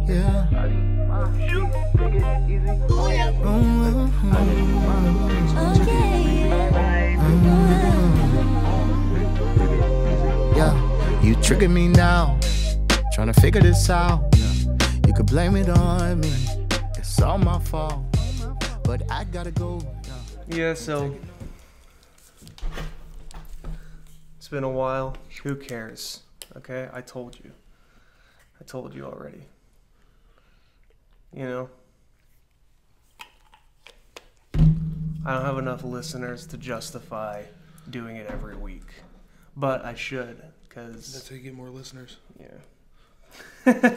Yeah. Yeah, you tricking me now, trying to figure this out. You could blame it on me, it's all my fault, but I gotta go. Yeah, so it's been a while. Who cares? Okay, I told you already. You know, I don't have enough listeners to justify doing it every week, but I should, because That's how you get more listeners. yeah.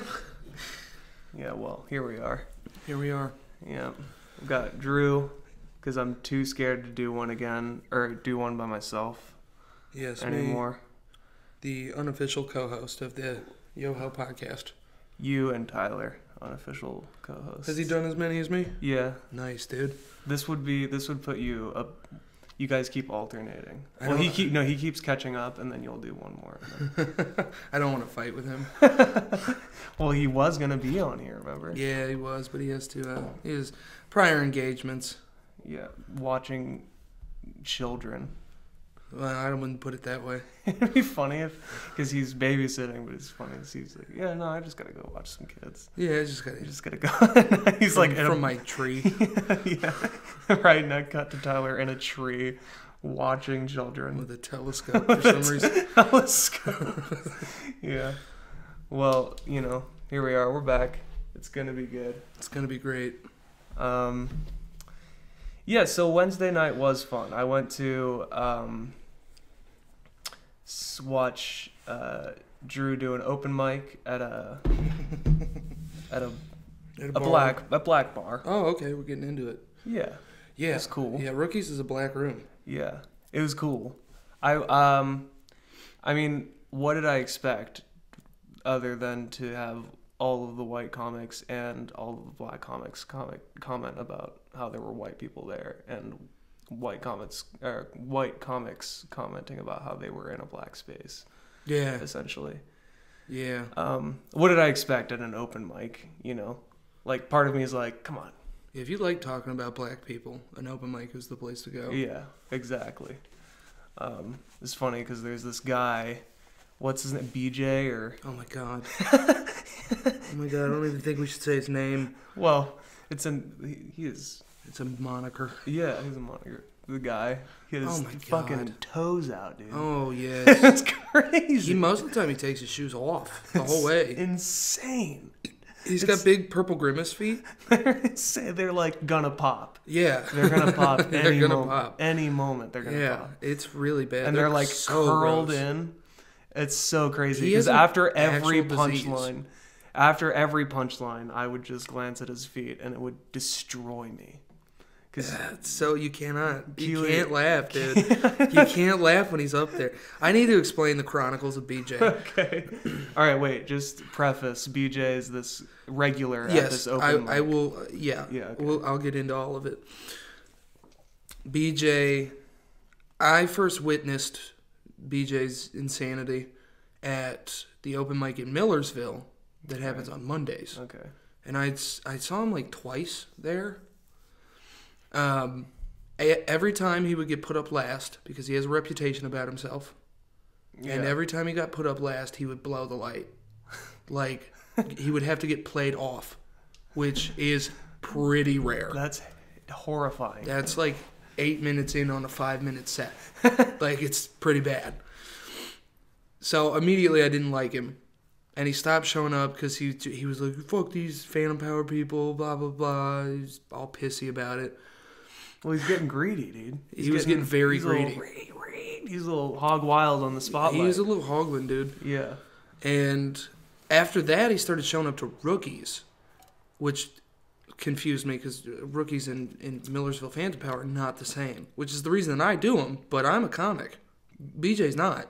Yeah, well, here we are. Here we are. Yeah, I've got Drew, because I'm too scared to do one again, or do one by myself Yes, anymore. Me, the unofficial co-host of the Yo-Ho podcast. You and Tyler, unofficial co-hosts. Has he done as many as me? Yeah. Nice, dude. This would put you up. You guys keep alternating. I Well, don't- he keeps catching up, and then you'll do one more. I don't want to fight with him. Well, he was gonna be on here, remember? Yeah, he was, but he has prior engagements. Yeah, watching children. Well, I wouldn't put it that way. It'd be funny because he's babysitting, but it's funny. He's like, yeah, no, I just gotta go watch some kids. Yeah, I just got I just gotta go. He's like from my tree. Yeah, right. Now cut to Tyler in a tree, watching children With a telescope for some reason. telescope. Yeah. Well, you know, here we are. We're back. It's gonna be good. It's gonna be great. Yeah. So Wednesday night was fun. I went to watch Drew do an open mic at a black bar. Oh, okay, we're getting into it. Yeah. Yeah, It's cool. Yeah, Rookies is a black room. Yeah, it was cool. I mean, what did I expect other than to have all of the white comics and all of the black comics comment about how there were white people there, and white comics commenting about how they were in a black space, Yeah, essentially. yeah. What did I expect at an open mic? You know, like part of me is like, come on. If you like talking about black people, an open mic is the place to go. Yeah, exactly. It's funny because there's this guy, what's his name, BJ or? Oh my god. Oh my god, I don't even think we should say his name. Well, he is. It's a moniker. Yeah, he's a monitor. The guy, he has Oh my fucking God. toes out, dude. Oh yes. It's crazy. Most of the time he takes his shoes off the whole way. Insane. He's got big purple grimace feet. They're insane. They're like gonna pop. Yeah. They're gonna pop. They're any gonna moment. pop. Any moment they're gonna Yeah, pop. it's really bad. And they're like so curled gross. in. It's so crazy He because has an after every actual disease. punchline, I would just glance at his feet and it would destroy me. So you can't Keely- laugh, dude. You can't laugh when he's up there. I need to explain the Chronicles of BJ. Okay. All right, wait. Just preface. BJ is this regular at this Yes, open mic. I will. Yeah, Yeah, okay. I'll get into all of it. BJ, I first witnessed BJ's insanity at the open mic in Millersville that happens on Mondays, Okay. and I saw him like twice there. Every time he would get put up last because he has a reputation about himself. Yeah. And every time he got put up last, he would blow the light. Like, he would have to get played off, which is pretty rare. That's horrifying. That's like 8 minutes in on a 5-minute set. Like, it's pretty bad. So, immediately I didn't like him. And he stopped showing up because he was like, fuck these Phantom Power people, blah, blah, blah. He was all pissy about it. Well, he's getting greedy, dude. He was getting very greedy. He's a little hog wild on the spotlight. He was a little hoglin, dude. Yeah. And after that, he started showing up to Rookies, which confused me because Rookies in Millersville Phantom Power are not the same, which is the reason that I do them, but I'm a comic. BJ's not.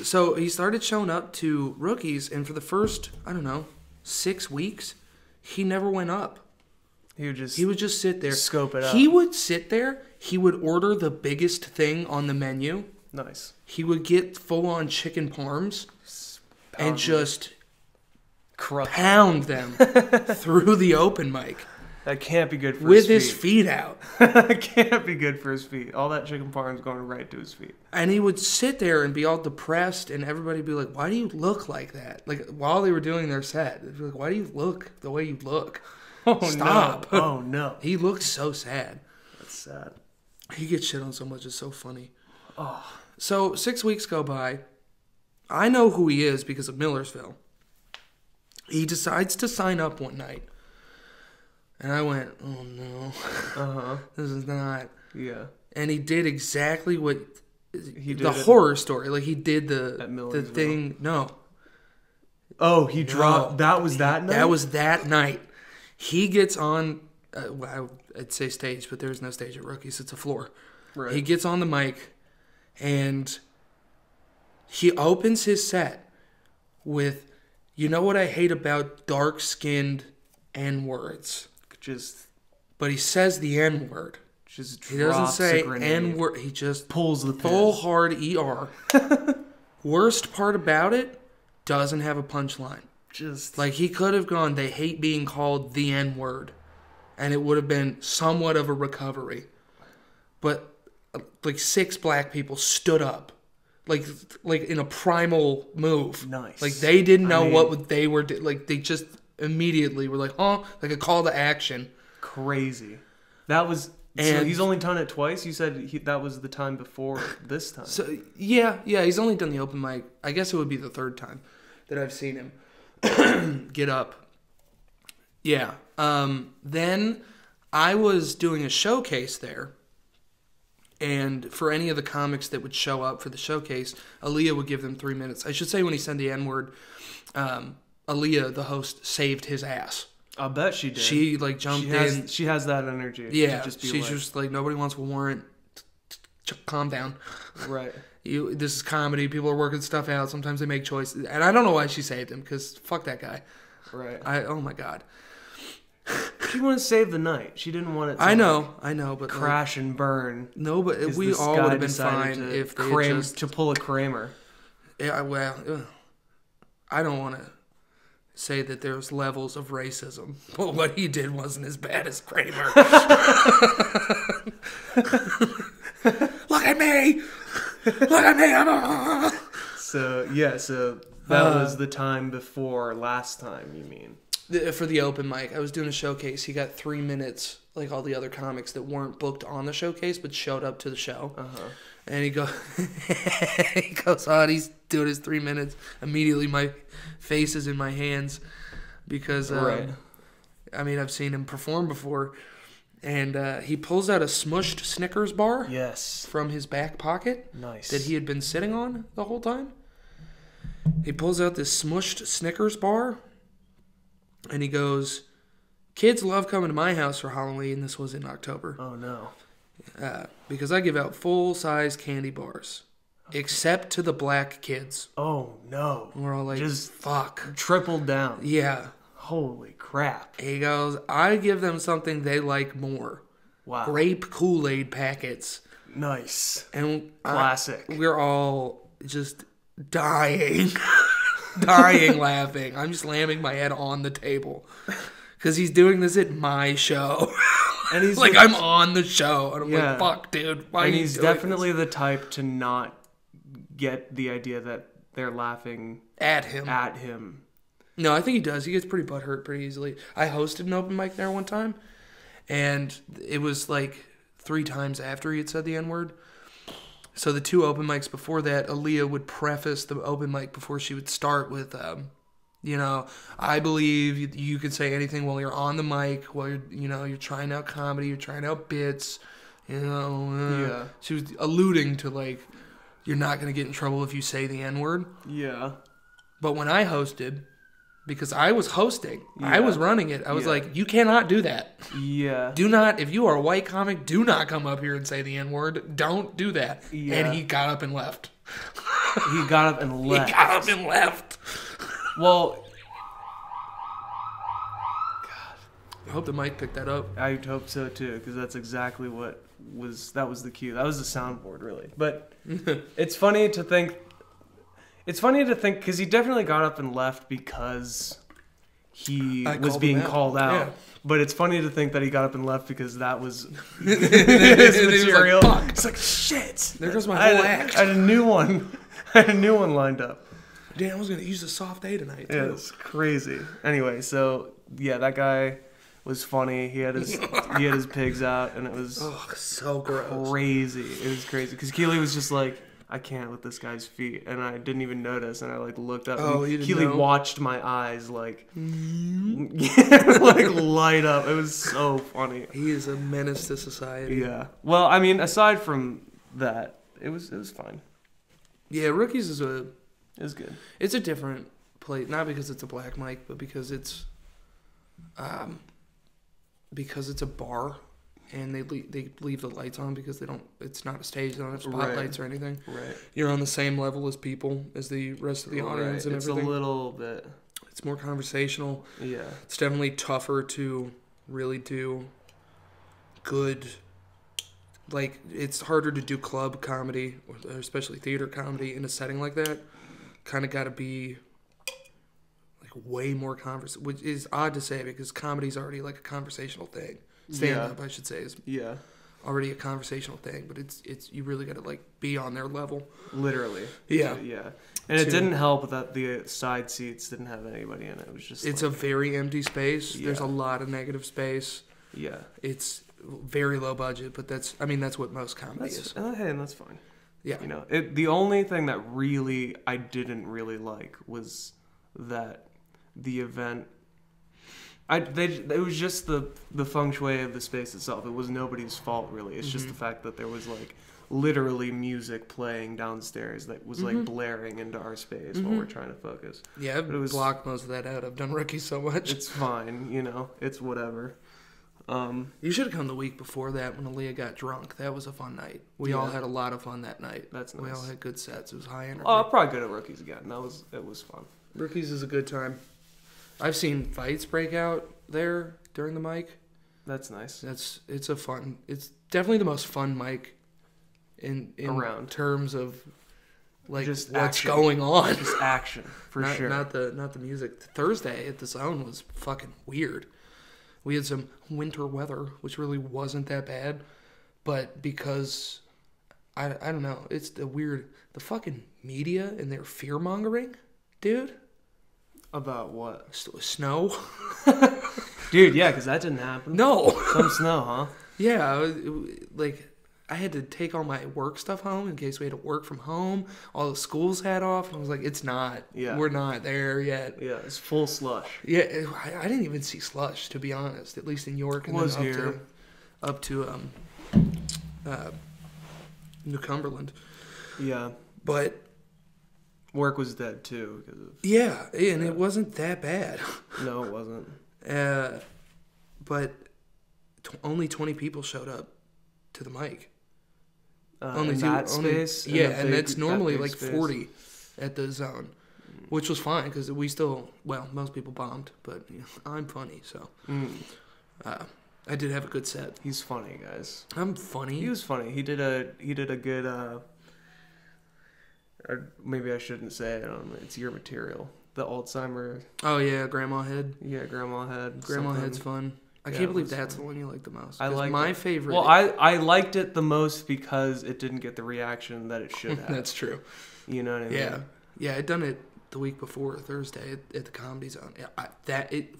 So he started showing up to Rookies, and for the first, 6 weeks, he never went up. He would just sit there. Scope it out. He would sit there. He would order the biggest thing on the menu, Nice. He would get full-on chicken parms and just pound them through the open mic. That can't be good for with his his feet out. That can't be good for his feet. All that chicken parm's going right to his feet. And he would sit there and be all depressed, and everybody would be like, why do you look like that? Like, while they were doing their set, they'd be like, why do you look the way you look? Oh, Stop. No. Oh, no. He looks so sad. That's sad. He gets shit on so much. It's so funny. Oh. So 6 weeks go by. I know who he is because of Millersville. He decides to sign up one night. And I went, oh no. Uh-huh. This is not. Yeah. And he did exactly what He did the horror story. Like he did the thing. No. Oh, he dropped. That was that night? That was that night. He gets on, well, I'd say stage, but there's no stage at Rookies. It's a floor. Right. He gets on the mic and he opens his set with, you know what I hate about dark-skinned N-words? But he says the N-word. He doesn't say N-word. He just pulls the full hard ER. Worst part about it, doesn't have a punchline. Just like he could have gone, they hate being called the N-word, and it would have been somewhat of a recovery. But like 6 black people stood up, like in a primal move. Nice. Like they didn't know what they were. Like they just immediately were like, huh, like a call to action. Crazy. That was. So he's only done it twice? You said that was the time before this time. So yeah, he's only done the open mic. I guess it would be the 3rd time that I've seen him get up. Yeah. Then I was doing a showcase there. And for any of the comics that would show up for the showcase, Aaliyah would give them 3 minutes. I should say when he said the N-word, Aaliyah, the host, saved his ass. I bet she did. She jumped in. She has that energy. Yeah, she's just like, nobody wants a warrant. Calm down. Right. This is comedy. People are working stuff out. Sometimes they make choices. And I don't know why she saved him, because fuck that guy. Right. Oh my God. She wanted to save the night. She didn't want it to I know, but crash and burn. No, but we all would have been fine if they to pull a Kramer. Yeah, well, I don't want to say that there's levels of racism, but what he did wasn't as bad as Kramer. Look at me! Look at me! So that was the time before last time, you mean? For the open mic, I was doing a showcase. He got 3 minutes, like all the other comics that weren't booked on the showcase but showed up to the show. Uh-huh. And he goes on. He's doing his 3 minutes. Immediately, my face is in my hands because, I mean, I've seen him perform before. And he pulls out a smushed Snickers bar. Yes. From his back pocket. Nice. That he had been sitting on the whole time. He pulls out this smushed Snickers bar. And he goes, kids love coming to my house for Halloween. This was in October. Oh, no. Because I give out full-size candy bars. Except to the black kids. Oh, no. And we're all like, just fuck. Tripled down. Yeah. Holy crap. He goes, I give them something they like more. Wow. Grape Kool-Aid packets. Nice. And classic. We're all just dying. Dying laughing. I'm slamming my head on the table. Because he's doing this at my show. And he's like, I'm on the show. And I'm like, fuck, dude. Why and are you he's doing definitely this? the type to not get the idea that they're laughing at him. No, I think he does. He gets pretty butthurt pretty easily. I hosted an open mic there one time. And it was like 3 times after he had said the N-word. So the 2 open mics before that, Aaliyah would preface the open mic before she would start with, I believe you can say anything while you're on the mic, while you're trying out comedy, you're trying out bits, Yeah. She was alluding to, like, you're not going to get in trouble if you say the N-word. Yeah. But when I hosted, because I was hosting, I was running it, I was like, you cannot do that. Yeah. Do not, if you are a white comic, do not come up here and say the N-word. Don't do that. Yeah. And he got up and left. He got up and left. He got up and left. Well, I hope the mic picked that up. I hope so too, because that's exactly what was the cue. That was the soundboard, really. But it's funny to think. It's funny to think because he definitely got up and left because he was being called out. Yeah. But it's funny to think that he got up and left because that was his material. Like, fuck. It's like shit. There goes my whole act. I had a new one. I had a new one lined up. Damn, I was gonna use a soft A tonight too. Yeah, it's crazy. Anyway, so yeah, that guy was funny. He had his pigs out, and it was so gross. crazy. It was crazy because Keely was just like, I can't with this guy's feet, and I didn't even notice, and I like looked up. Oh, and you didn't Keely know? watched my eyes like, like light up. It was so funny. He is a menace to society. Yeah. Well, I mean, aside from that, it was fine. Yeah, Rookies is It was good. it's a different place, not because it's a black mic, but because it's a bar, and they leave the lights on because they don't. It's not a stage, they don't have spotlights or anything. Right. You're on the same level as people, as the rest of the audience, and it's everything. a little bit. It's more conversational. Yeah. It's definitely tougher to really do good. Like, it's harder to do club comedy, or especially theater comedy, in a setting like that. Kind of got to be like way more which is odd to say because comedy's already like a conversational thing. Stand up, I should say, is already a conversational thing, but it's you really got to like be on their level. Literally. Yeah. Yeah. And it didn't help that the side seats didn't have anybody in it. It was just It's like, a very empty space. Yeah. There's a lot of negative space. yeah. It's very low budget, but that's what most comedy is. Hey, and that's fine. Yeah. You know, the only thing that really I didn't really like was that the event. It was just the feng shui of the space itself. It was nobody's fault really. It's just the fact that there was like literally music playing downstairs that was like blaring into our space while we're trying to focus. Yeah, I've blocked most of that out. I've done Rookie so much. It's fine, you know. It's whatever. You should have come the week before that when Aaliyah got drunk. That was a fun night. We all had a lot of fun that night. That's nice. We all had good sets. It was high energy. Oh, I'll probably go to Rookies again. It was fun. Rookies is a good time. I've seen fights break out there during the mic. That's nice. It's definitely the most fun mic in Around. terms of like Just what's action. going on. Just action for sure. Not the music. Thursday at the Zone was fucking weird. We had some winter weather, which really wasn't that bad, but because I don't know, it's the fucking media and their fear mongering, dude. About what? Snow. Dude, yeah, because that didn't happen. No. Some snow, huh? Yeah, like I had to take all my work stuff home in case we had to work from home. All the schools had off, and I was like, "It's not. Yeah. We're not there yet." Yeah, it's full slush. Yeah, I didn't even see slush, to be honest. At least in York, and Was then here. up to New Cumberland. Yeah. But Work was dead too because of. yeah, and it wasn't that bad. No, it wasn't. But only 20 people showed up to the mic. In that space. Yeah, in a and big- that's normally that big like space. 40 at the Zone, which was fine because we still, most people bombed, but I'm funny, so I did have a good set. He's funny, guys. I'm funny. He was funny. He did a good. Or maybe I shouldn't say it. It's your material. The Alzheimer. Oh yeah, Grandma Head. Yeah, Grandma Head. Grandma something. Head's fun. I Yeah, can't it believe was that's fun. the one you like the most. I 'Cause like my it. favorite. Well, I liked it the most because it didn't get the reaction that it should have. That's true. You know what I mean? Yeah, yeah. I'd done it the week before Thursday at the Comedy Zone.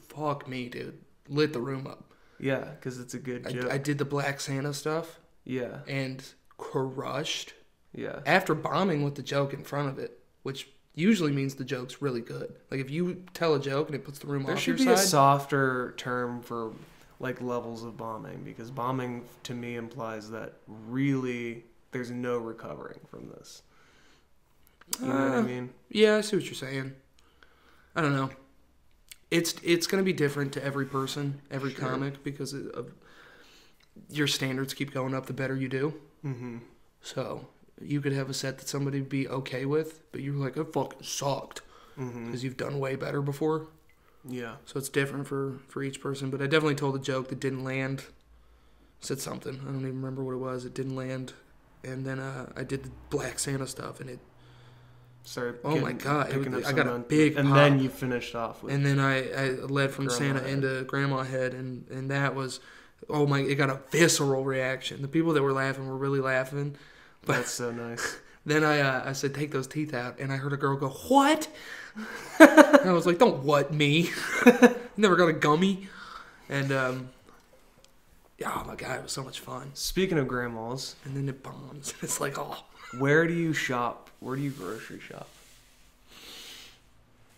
Fuck me, dude. Lit the room up. Yeah, because it's a good joke. I did the Black Santa stuff Yeah, and crushed. yeah. After bombing with the joke in front of it, which usually means the joke's really good. Like if you tell a joke and it puts the room There off should your be a side. softer term for like levels of bombing because bombing to me implies that really there's no recovering from this. You know what I mean? Yeah, I see what you're saying. I don't know. It's going to be different to every person, every comic, because of your standards keep going up the better you do. Mm-hmm. So you could have a set that somebody would be okay with, but you're like, it fucking sucked because you've done way better before. Yeah. So it's different for each person. But I definitely told a joke that didn't land. Said something. I don't even remember what it was. It didn't land. And then I did the Black Santa stuff, and it. Oh my God! I got a big and pop. then you finished off with. And then I led from Grandma Santa Head. into Grandma Head, and that was, oh my! It got a visceral reaction. The people that were laughing were really laughing. But That's so nice. then I said, take those teeth out, and I heard a girl go, what? And I was like, don't what me? Never got a gummy. And oh my God, it was so much fun. Speaking of grandmas, And then it bombs. It's like, oh. where do you shop? Where do you grocery shop?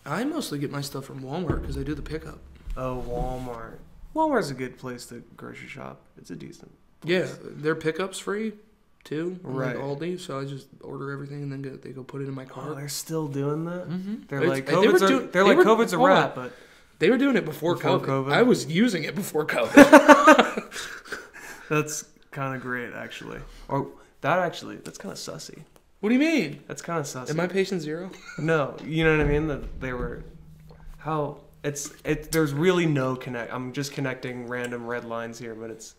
I mostly get my stuff from Walmart because I do the pickup. Oh, Walmart. Walmart's a good place to grocery shop. It's a decent. Yeah, their pickup's free too. Right. Like Aldi, so I just order everything and then they go put it in my Oh, cart. they're still doing that. Mm-hmm. They're like COVID's a wrap, but They were doing it before COVID. COVID. I was using it before COVID. that's kind of great actually. Or that's kind of sussy. What do you mean? That's kind of sussy. Am I patient zero? No, you know what I mean. That they were how there's really no connect. I'm just connecting random red lines here, but it's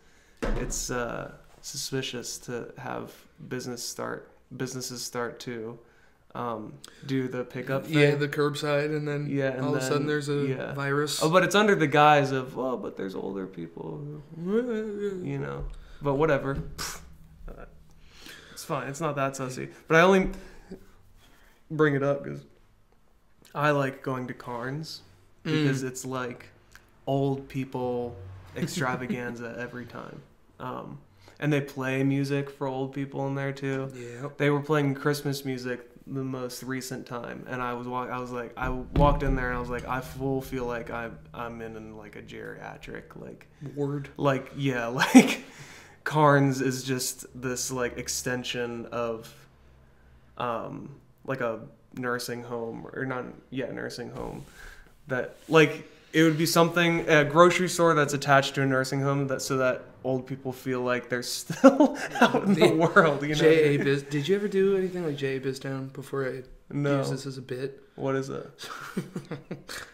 suspicious to have businesses start to do the pickup thing. Yeah, the curbside, and then and all of a sudden then- there's a yeah. virus. Oh, but it's under the guise of but there's older people, you know. But whatever, it's fine. It's not that sussy. But I only bring it up because I like going to Carnes because it's like old people extravaganza every time. And they play music for old people in there too. Yeah. They were playing Christmas music the most recent time, and I walked in there and I was like, I feel like I'm in like a geriatric Word. like Carnes is just this like extension of like a nursing home nursing home that like it would be something a grocery store that's attached to a nursing home so that old people feel like they're still out in the world, you know. J.A. Biz. Did you ever do anything like J.A. Biztown before I No. use this as a bit? What is it?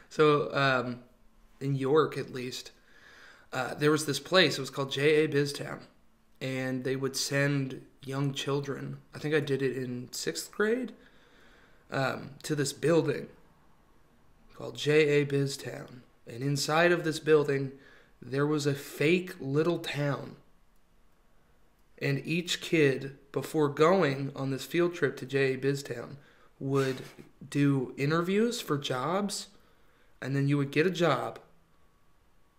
So, in York at least, there was this place. It was called J.A. Biztown. And they would send young children, I think I did it in 6th grade, to this building called J.A. Biztown. And inside of this building, there was a fake little town. And each kid, before going on this field trip to J.A. Biztown, would do interviews for jobs, and then you would get a job.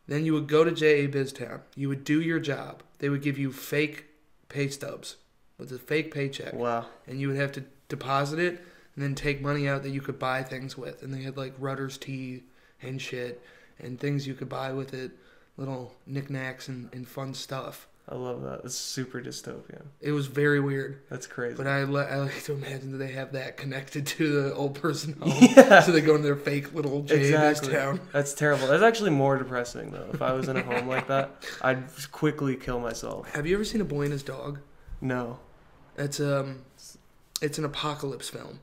Then you would go to J.A. Biztown. You would do your job. They would give you fake pay stubs with a fake paycheck. Wow. And you would have to deposit it and then take money out that you could buy things with. And they had like Rutter's tea and shit and things you could buy with it, little knickknacks and fun stuff. I love that. It's super dystopian. It was very weird. That's crazy. But I like to imagine that they have that connected to the old person home. Yeah. So they go in their fake little J.A.'s town. That's terrible. That's actually more depressing though. If I was in a home like that, I'd quickly kill myself. Have you ever seen A Boy and His Dog? No. It's an apocalypse film.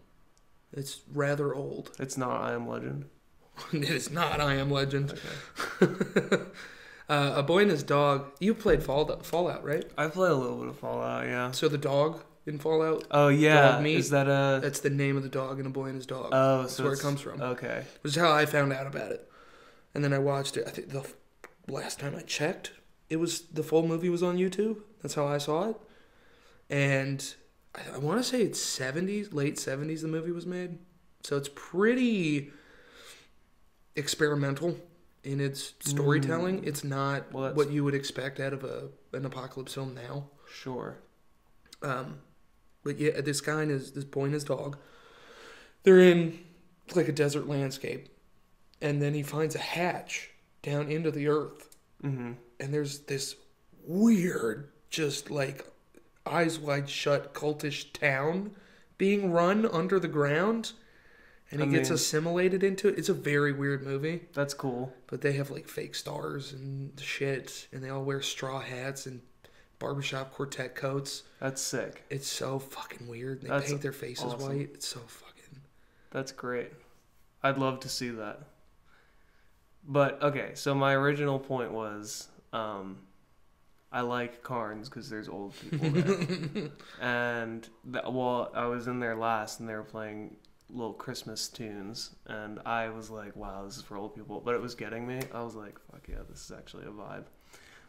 It's rather old. It's not I Am Legend. It is not I Am Legend. Okay. A Boy and His Dog. You played Fallout, right? I played a little bit of Fallout, yeah. So the dog in Fallout. Oh yeah. Dog meat. Is that a? That's the name of the dog in A Boy and His Dog. Oh, that's so where it comes from. Okay. Which is how I found out about it. And then I watched it. I think the last time I checked, the full movie was on YouTube. That's how I saw it. And I want to say it's 70s, late 70s the movie was made. So it's pretty experimental in its storytelling. It's not what you would expect out of an apocalypse film now. Sure. But yeah, this boy and his dog, they're in like a desert landscape. And then he finds a hatch down into the earth. Mm-hmm. And there's this weird, just like eyes wide shut, cultish town being run under the ground. And he gets assimilated into it. It's a very weird movie. That's cool. But they have like fake stars and shit. And they all wear straw hats and barbershop quartet coats. That's sick. It's so fucking weird. They paint their faces white. It's so fucking... That's great. I'd love to see that. But okay, so my original point was, I like Carnes because there's old people there, and well, I was in there last, and they were playing little Christmas tunes, and I was like, wow, this is for old people, but it was getting me. I was like, fuck yeah, this is actually a vibe.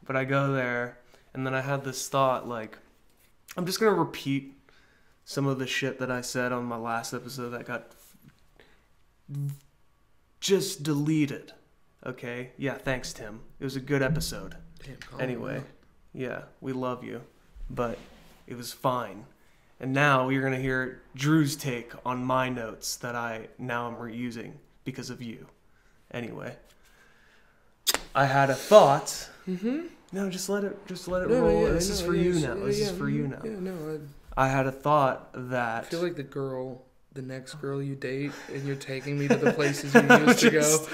But I go there, and then I had this thought, like, I'm just gonna repeat some of the shit that I said on my last episode that got just deleted. Okay? Yeah, thanks, Tim. It was a good episode. Damn, Anyway, yeah, we love you, but it was fine. And now you're going to hear Drew's take on my notes that I now am reusing because of you. Anyway, I had a thought. Mm-hmm. No, just let it roll. Yeah, this is for you now. This is for you now. Yeah, no, I had a thought I that feel like the next girl you date, and you're taking me to the places you used to go.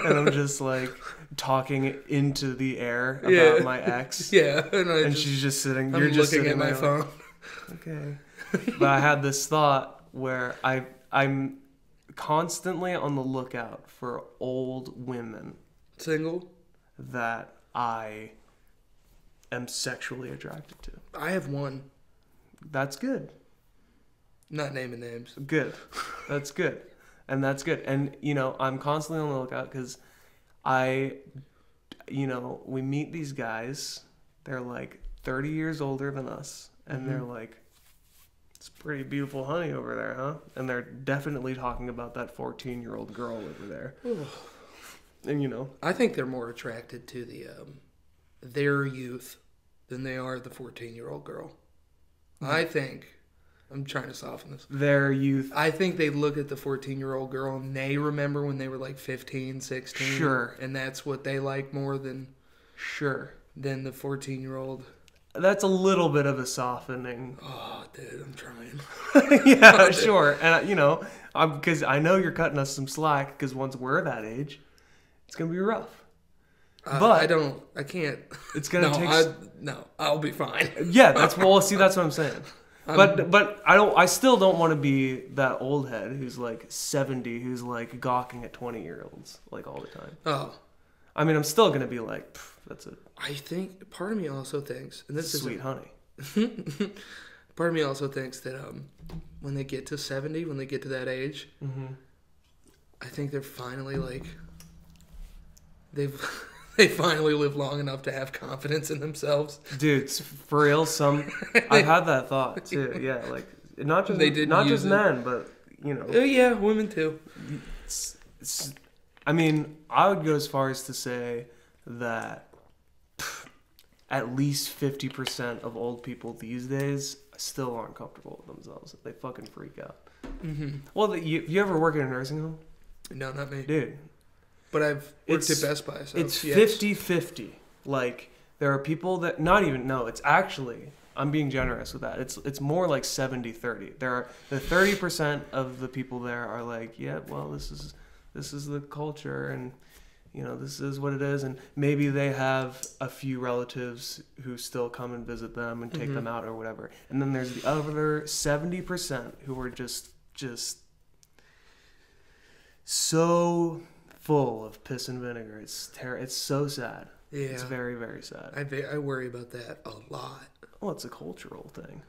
and I'm just like talking into the air about my ex. Yeah, and she's just sitting. You're I'm just looking sitting at my there phone. Like, okay. But I had this thought where I'm constantly on the lookout for old women Single? that I am sexually attracted to. I have one. That's good. Not naming names. Good. That's good. And that's good. And, you know, I'm constantly on the lookout because we meet these guys. They're like 30 years older than us. And they're like, it's pretty beautiful honey over there, huh? And they're definitely talking about that 14-year-old girl over there. And, you know. I think they're more attracted to their youth than they are the 14-year-old girl. I think, I'm trying to soften this. Their youth. I think they look at the 14-year-old girl and they remember when they were like 15, 16. Sure. And that's what they like more than the 14-year-old. That's a little bit of a softening. Oh, dude, I'm trying. Yeah, sure. And, because I know you're cutting us some slack because once we're that age, it's going to be rough. But I can't. It's going to take... I'll be fine. Yeah, that's what I'm saying. But I still don't want to be that old head who's like 70, who's like gawking at 20-year-olds like all the time. Oh. I mean, I'm still going to be like, that's it. I think part of me also thinks, and this is sweet honey. Part of me also thinks that when they get to 70, when they get to that age, I think they're finally like they finally live long enough to have confidence in themselves. Dude, for real, I've had that thought too. Yeah, like not just men, but you know. Oh yeah, women too. I mean, I would go as far as to say that at least 50% of old people these days still aren't comfortable with themselves. They fucking freak out. Mm-hmm. Well, you ever work in a nursing home? No, not me. Dude. But I've worked at Best Buy. So it's 50-50. Like, there are people that... it's actually... I'm being generous with that. It's more like 70-30. There are... The 30% of the people there are like, yeah, well, this is the culture, and... You know, this is what it is, and maybe they have a few relatives who still come and visit them and take them out or whatever. And then there's the other 70% who are just so full of piss and vinegar. It's so sad. Yeah. It's very, very sad. I worry about that a lot. Well, it's a cultural thing.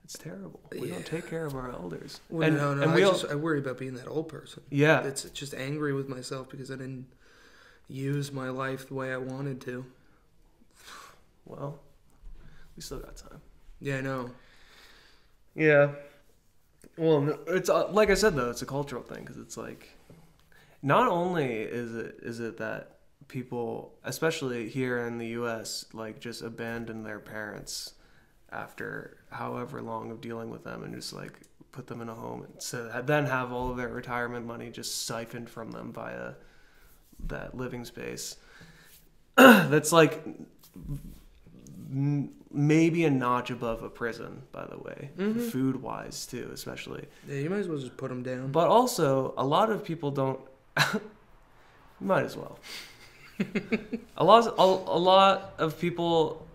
It's terrible. We don't take care of our elders. Well, I worry about being that old person. Yeah. It's just angry with myself because I didn't use my life the way I wanted to. Well, we still got time. Yeah, I know. Yeah. Well, it's like I said though, it's a cultural thing because it's like, not only is it that people, especially here in the U.S., like just abandon their parents after however long of dealing with them and just like put them in a home and so then have all of their retirement money just siphoned from them via that living space. That's like maybe a notch above a prison, by the way, food wise too, especially. Yeah, you might as well just put them down. But also, a lot of people don't. Might as well. a lot of people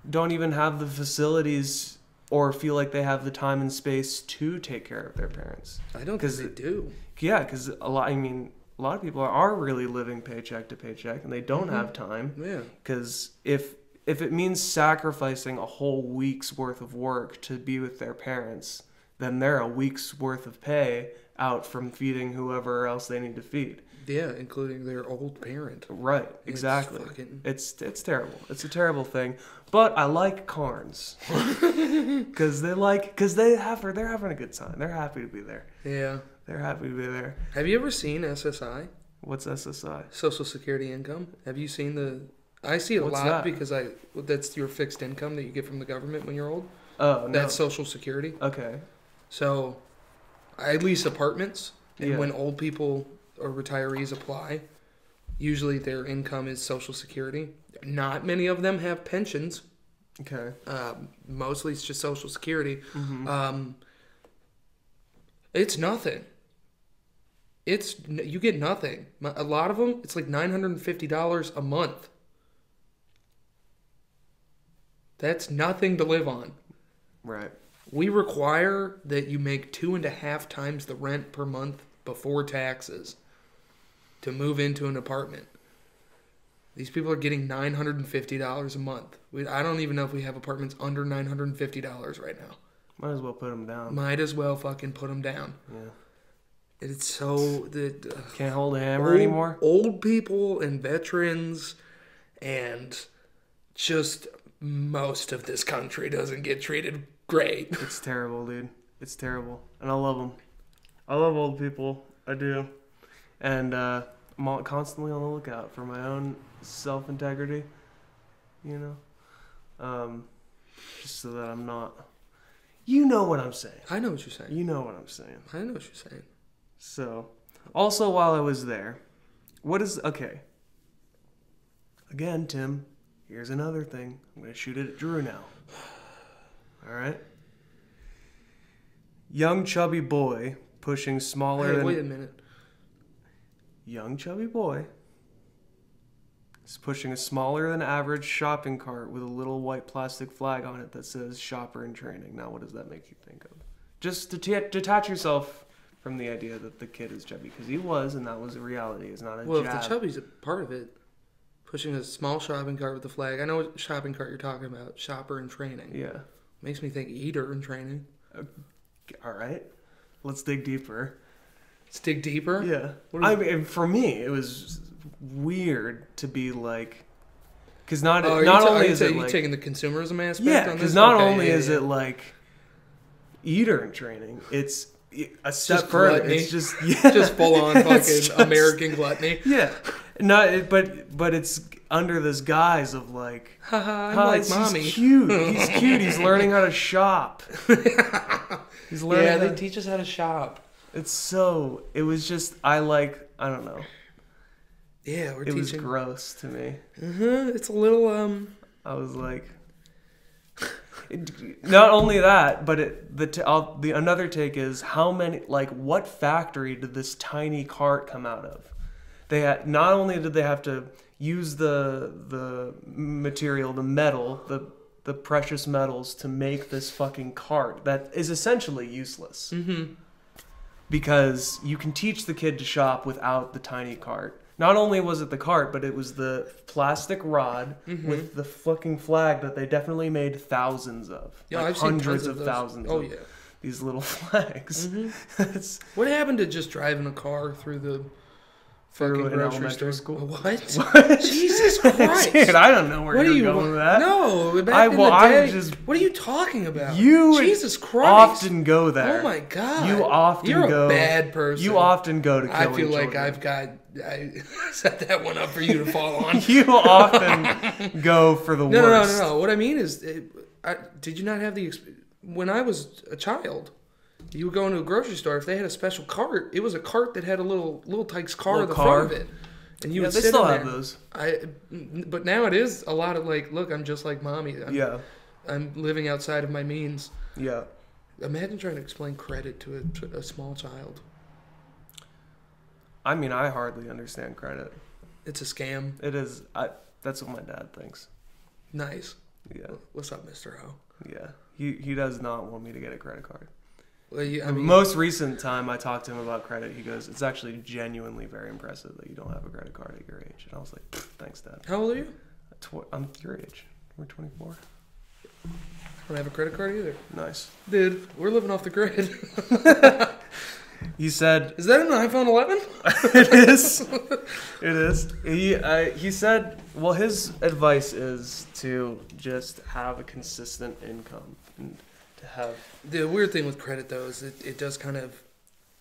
don't even have the facilities or feel like they have the time and space to take care of their parents. I don't think they do. Yeah, because a lot. I mean, a lot of people are really living paycheck to paycheck, and they don't have time. Yeah. Because if it means sacrificing a whole week's worth of work to be with their parents, then they're a week's worth of pay out from feeding whoever else they need to feed. Yeah, including their old parent. Right, exactly. It's It's terrible. It's a terrible thing. But I like Carnes because they're having a good time. They're happy to be there. Yeah. They're happy to be there. Have you ever seen SSI? What's SSI? Social Security Income. Have you seen the? I see it a What's lot that? because that's your fixed income that you get from the government when you're old. Oh, no. That's Social Security. Okay. So, I lease apartments, and Yeah. when old people or retirees apply, usually their income is Social Security. Not many of them have pensions. Okay. Mostly it's just Social Security. Mm-hmm. It's nothing. You get nothing. A lot of them, it's like $950 a month. That's nothing to live on. Right. We require that you make 2.5 times the rent per month before taxes to move into an apartment. These people are getting $950 a month. I don't even know if we have apartments under $950 right now. Might as well put them down. Might as well fucking put them down. Yeah. It's so Can't hold a hammer anymore. Old people and veterans and just most of this country doesn't get treated great. It's terrible, dude. It's terrible, and I love them. I love old people. I do, and I'm constantly on the lookout for my own self-integrity. You know, just so that I'm not. You know what I'm saying. I know what you're saying. You know what I'm saying. I know what you're saying. So, also while I was there, okay. Again, Tim, here's another thing. I'm going to shoot it at Drew now. All right? Young chubby boy pushing smaller Hey, than... wait a minute. Young chubby boy is pushing a smaller than average shopping cart with a little white plastic flag on it that says shopper in training. Now, what does that make you think of? Just detach yourself from the idea that the kid is chubby, because he was, and that was a reality. It's not a Well, jab. if the chubby's a part of it, pushing a small shopping cart with a flag. I know what shopping cart you're talking about. Shopper in training. Yeah. Makes me think eater in training. All right. Let's dig deeper. Let's dig deeper. Yeah. I mean, for me, it was weird to be like, because not only is it you like, taking the consumerism aspect yeah, on this? because not Okay, only yeah, is yeah. it like eater in training, it's a step just further. gluttony. It's just just full on It's fucking just- American gluttony. Yeah. But it's under this guise of like, Haha, I'm like mommy. He's cute. He's cute. He's learning how to shop. He's learning. Yeah, how they teach us how to shop. It was just, I don't know. Yeah, we're It teaching. was gross to me. It's a little I was like, not only that, but the another take is how many, like, what factory did this tiny cart come out of? They had, not only did they have to use the material, the metal, the precious metals to make this fucking cart that is essentially useless. Mm-hmm. Because you can teach the kid to shop without the tiny cart. Not only was it the cart, but it was the plastic rod with the fucking flag that they definitely made thousands of. Yeah, like I've seen hundreds tons of those. thousands Oh of yeah. these little flags. It's What happened to just driving a car through the fucking an grocery elementary store? school. What? Jesus Christ! Dude, I don't know where What are you're you going with that. No, back I in will- the I day. just- What are you talking about? You Jesus Christ! often go there. Oh my God! You often You're go. a bad person. You often go to I killing feel like children. I set that one up for you to fall on. You often go for the No. worst. What I mean is, did you not have the when I was a child? You would go into a grocery store. If they had a special cart, it was a cart that had a little Tykes car at the front of it, and you Yeah, would they sit still in have there. those. But now it is a lot of like, look, I'm just like mommy. Yeah. I'm living outside of my means. Yeah. Imagine trying to explain credit to a small child. I mean, I hardly understand credit. It's a scam. It is. That's what my dad thinks. Nice. Yeah. What's up, Mr. O? Yeah. He does not want me to get a credit card. Well, I The mean, most recent time I talked to him about credit, he goes, "It's actually genuinely very impressive that you don't have a credit card at your age." And I was like, "Thanks, Dad." how old are you? I'm your age. We're 24. I don't have a credit card either. Nice. Dude, we're living off the grid. He said, Is that an iPhone 11? "It is. It is." He said, "Well, his advice is to just have a consistent income and to have." The weird thing with credit, though, is it does kind of...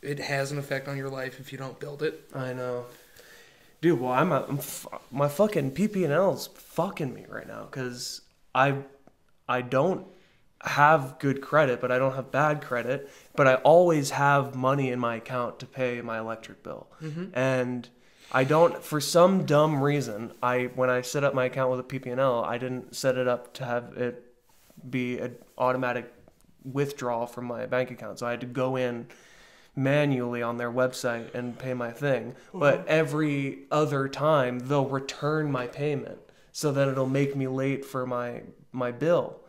It has an effect on your life if you don't build it. I know. Dude, well, my fucking PP&L's fucking me right now because I don't have good credit, but I don't have bad credit, but I always have money in my account to pay my electric bill. Mm-hmm. And I don't, for some dumb reason, when I set up my account with a PP&L, I didn't set it up to have it be an automatic withdrawal from my bank account. So I had to go in manually on their website and pay my thing. But every other time they'll return my payment so that it'll make me late for my bill,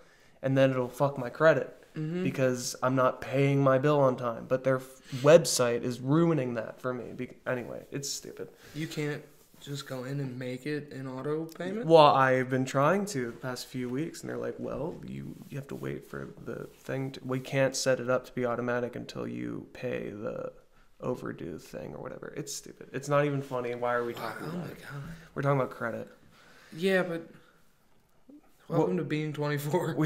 and then it'll fuck my credit because I'm not paying my bill on time. But their website is ruining that for me. Anyway, it's stupid. You can't just go in and make it an auto payment? Well, I've been trying to the past few weeks, and they're like, "Well, you have to wait for the thing. We can't set it up to be automatic until you pay the overdue thing or whatever." It's stupid. It's not even funny. Why are we talking about it? God. We're talking about credit. Yeah, but... Welcome to being 24.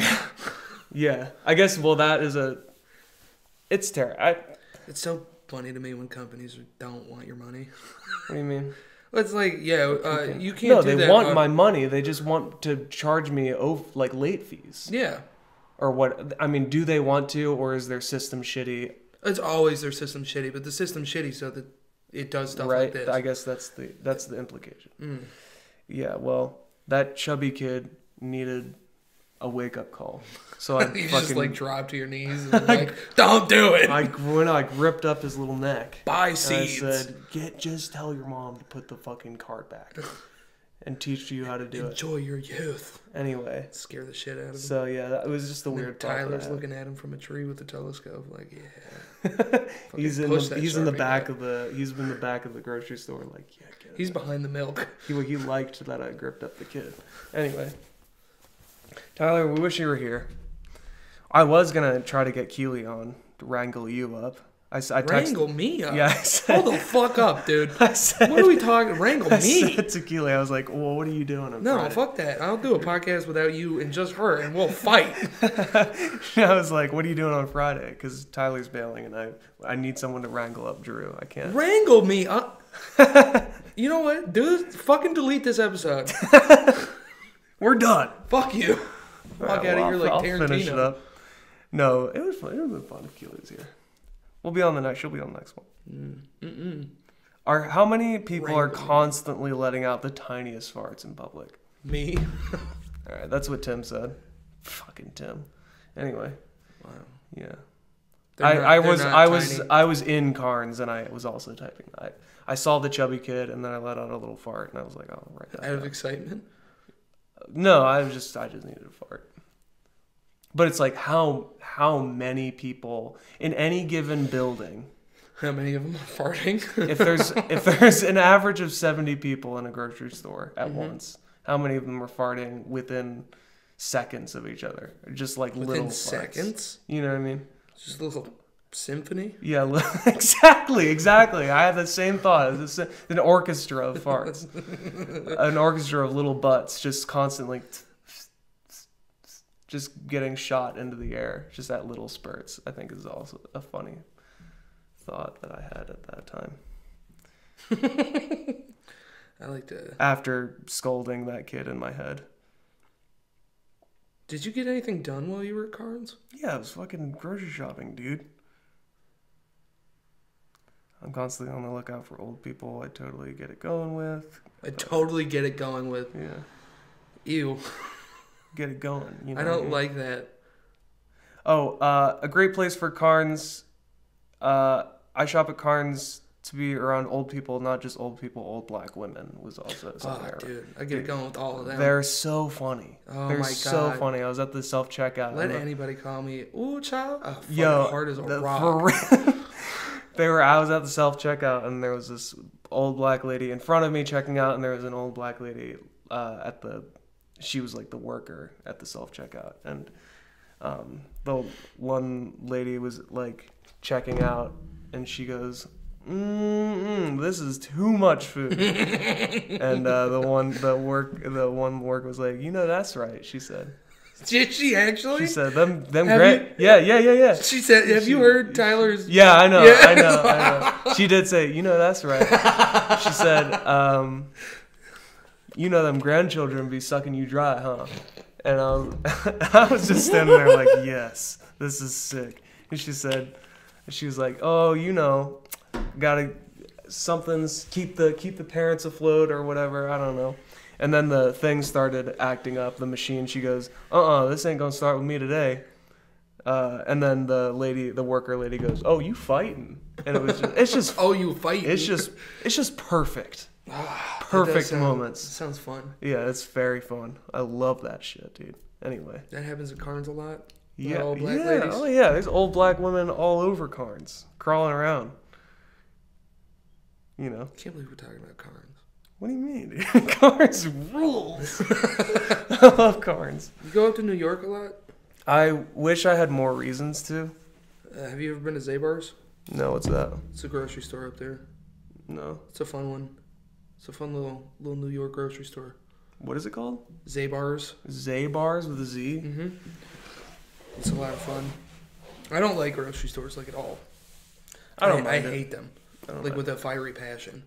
Yeah, I guess. Well, that is it's terrible. It's so funny to me when companies don't want your money. What do you mean? It's like, you can't No, do that. they want my money. They just want to charge me like late fees. Yeah. Or what? I mean, do they want to, or is their system shitty? It's always their system shitty, but the system's shitty so that it does stuff Right. like this. I guess that's the implication. Mm. Yeah. Well, that chubby kid needed a wake up call. So I You fucking just like drop to your knees and like, don't do it. I ripped up his little neck. Buy And seeds. I said, just tell your mom to put the fucking card back and teach you how to do Enjoy your youth. it. Anyway. Scare the shit out of him. So yeah, it was just a And then weird thought that I Tyler's had. looking at him from a tree with a telescope, like, yeah. he's in push the that he's in the Sharpie back back. of the he's in the back of the grocery store, like, yeah, get it. He's behind the milk. He liked that I gripped up the kid. Anyway, Tyler, we wish you were here. I was gonna try to get Keely on to wrangle you up. I texted, Wrangle me up? Yeah, I said, Hold the fuck up, dude. I said, What are we talking? Wrangle I me? said to Keely, I was like, well, what are you doing on No, Friday? fuck that. I'll do a podcast without you and just her, and we'll fight. I was like, what are you doing on Friday? Because Tyler's bailing, and I need someone to wrangle up Drew. I can't. Wrangle me up. You know what? Fucking delete this episode. We're done. Fuck you. Walk out of here like I'll Tarantino. finish it up. No, it was fun. It would have been fun if Keely's here. She'll be on the next one. How many people are Wrangle. constantly letting out the tiniest farts in public? Me? All right, that's what Tim said. Fucking Tim. Anyway, Wow. yeah. They're I not tiny. was in Carnes and I was also typing. I saw the chubby kid and then I let out a little fart and I was like, oh, right. Out of excitement? No, I just needed a fart. But it's like how many people in any given building. How many of them are farting? If there's an average of 70 people in a grocery store at Mm-hmm. once, how many of them are farting within seconds of each other? Just like little Within farts. seconds? You know what I mean? Just a little symphony? Yeah, exactly. I had the same thought. It's an orchestra of farts. An orchestra of little butts just constantly just getting shot into the air, just at little spurts, I think is also a funny thought that I had at that time. I like to... After scolding that kid in my head. Did you get anything done while you were at Carnes? Yeah, I was fucking grocery shopping, dude. I'm constantly on the lookout for old people I totally get it going with. I totally get it going with. Yeah. Ew. Get it going. You know I what don't mean? like that. Oh, a great place for Carnes. I shop at Carnes to be around old people, not just old people, old black women was also something. Dude, I get going with all of them. They're so funny. Oh They're my so God. funny. I was at the self checkout. Let anybody call me, ooh, child. Oh, fucking Yo, hard as a for rock. real. I was at the self checkout, and there was this old black lady in front of me checking out, and there was an old black lady she was like the worker at the self checkout, and the one lady was like checking out, and she goes, this is too much food. And the one worker was like, that's right, she said. Did she actually? She said, them Have great. Yeah. She said, have you heard Tyler's? Yeah, I know. Yeah. I know. She did say, that's right. She said, them grandchildren be sucking you dry, huh? And I was just standing there like, yes, this is sick. And she was like, oh, gotta keep the parents afloat or whatever. I don't know. And then the thing started acting up, the machine. She goes, this ain't gonna start with me today. And then the worker lady goes, oh, you fighting? And it's just Oh, you fighting? it's just perfect. That Perfect does moments. sounds fun. Yeah, it's very fun. I love that shit, dude. Anyway. That happens at Carnes a lot. Yeah, All black yeah. ladies. Oh yeah, there's old black women all over Carnes, crawling around. I can't believe we're talking about Carnes. What do you mean, dude? Carnes rules. I love Carnes. You go up to New York a lot? I wish I had more reasons to. Have you ever been to Zabar's? No, what's that? It's a grocery store up there. No. It's a fun one. It's a fun little New York grocery store. What is it called? Zabar's. Zabar's with a Z? Mm-hmm. It's a lot of fun. I don't like grocery stores like at all. I don't I mind it. hate them. I don't Like mind with a fiery passion.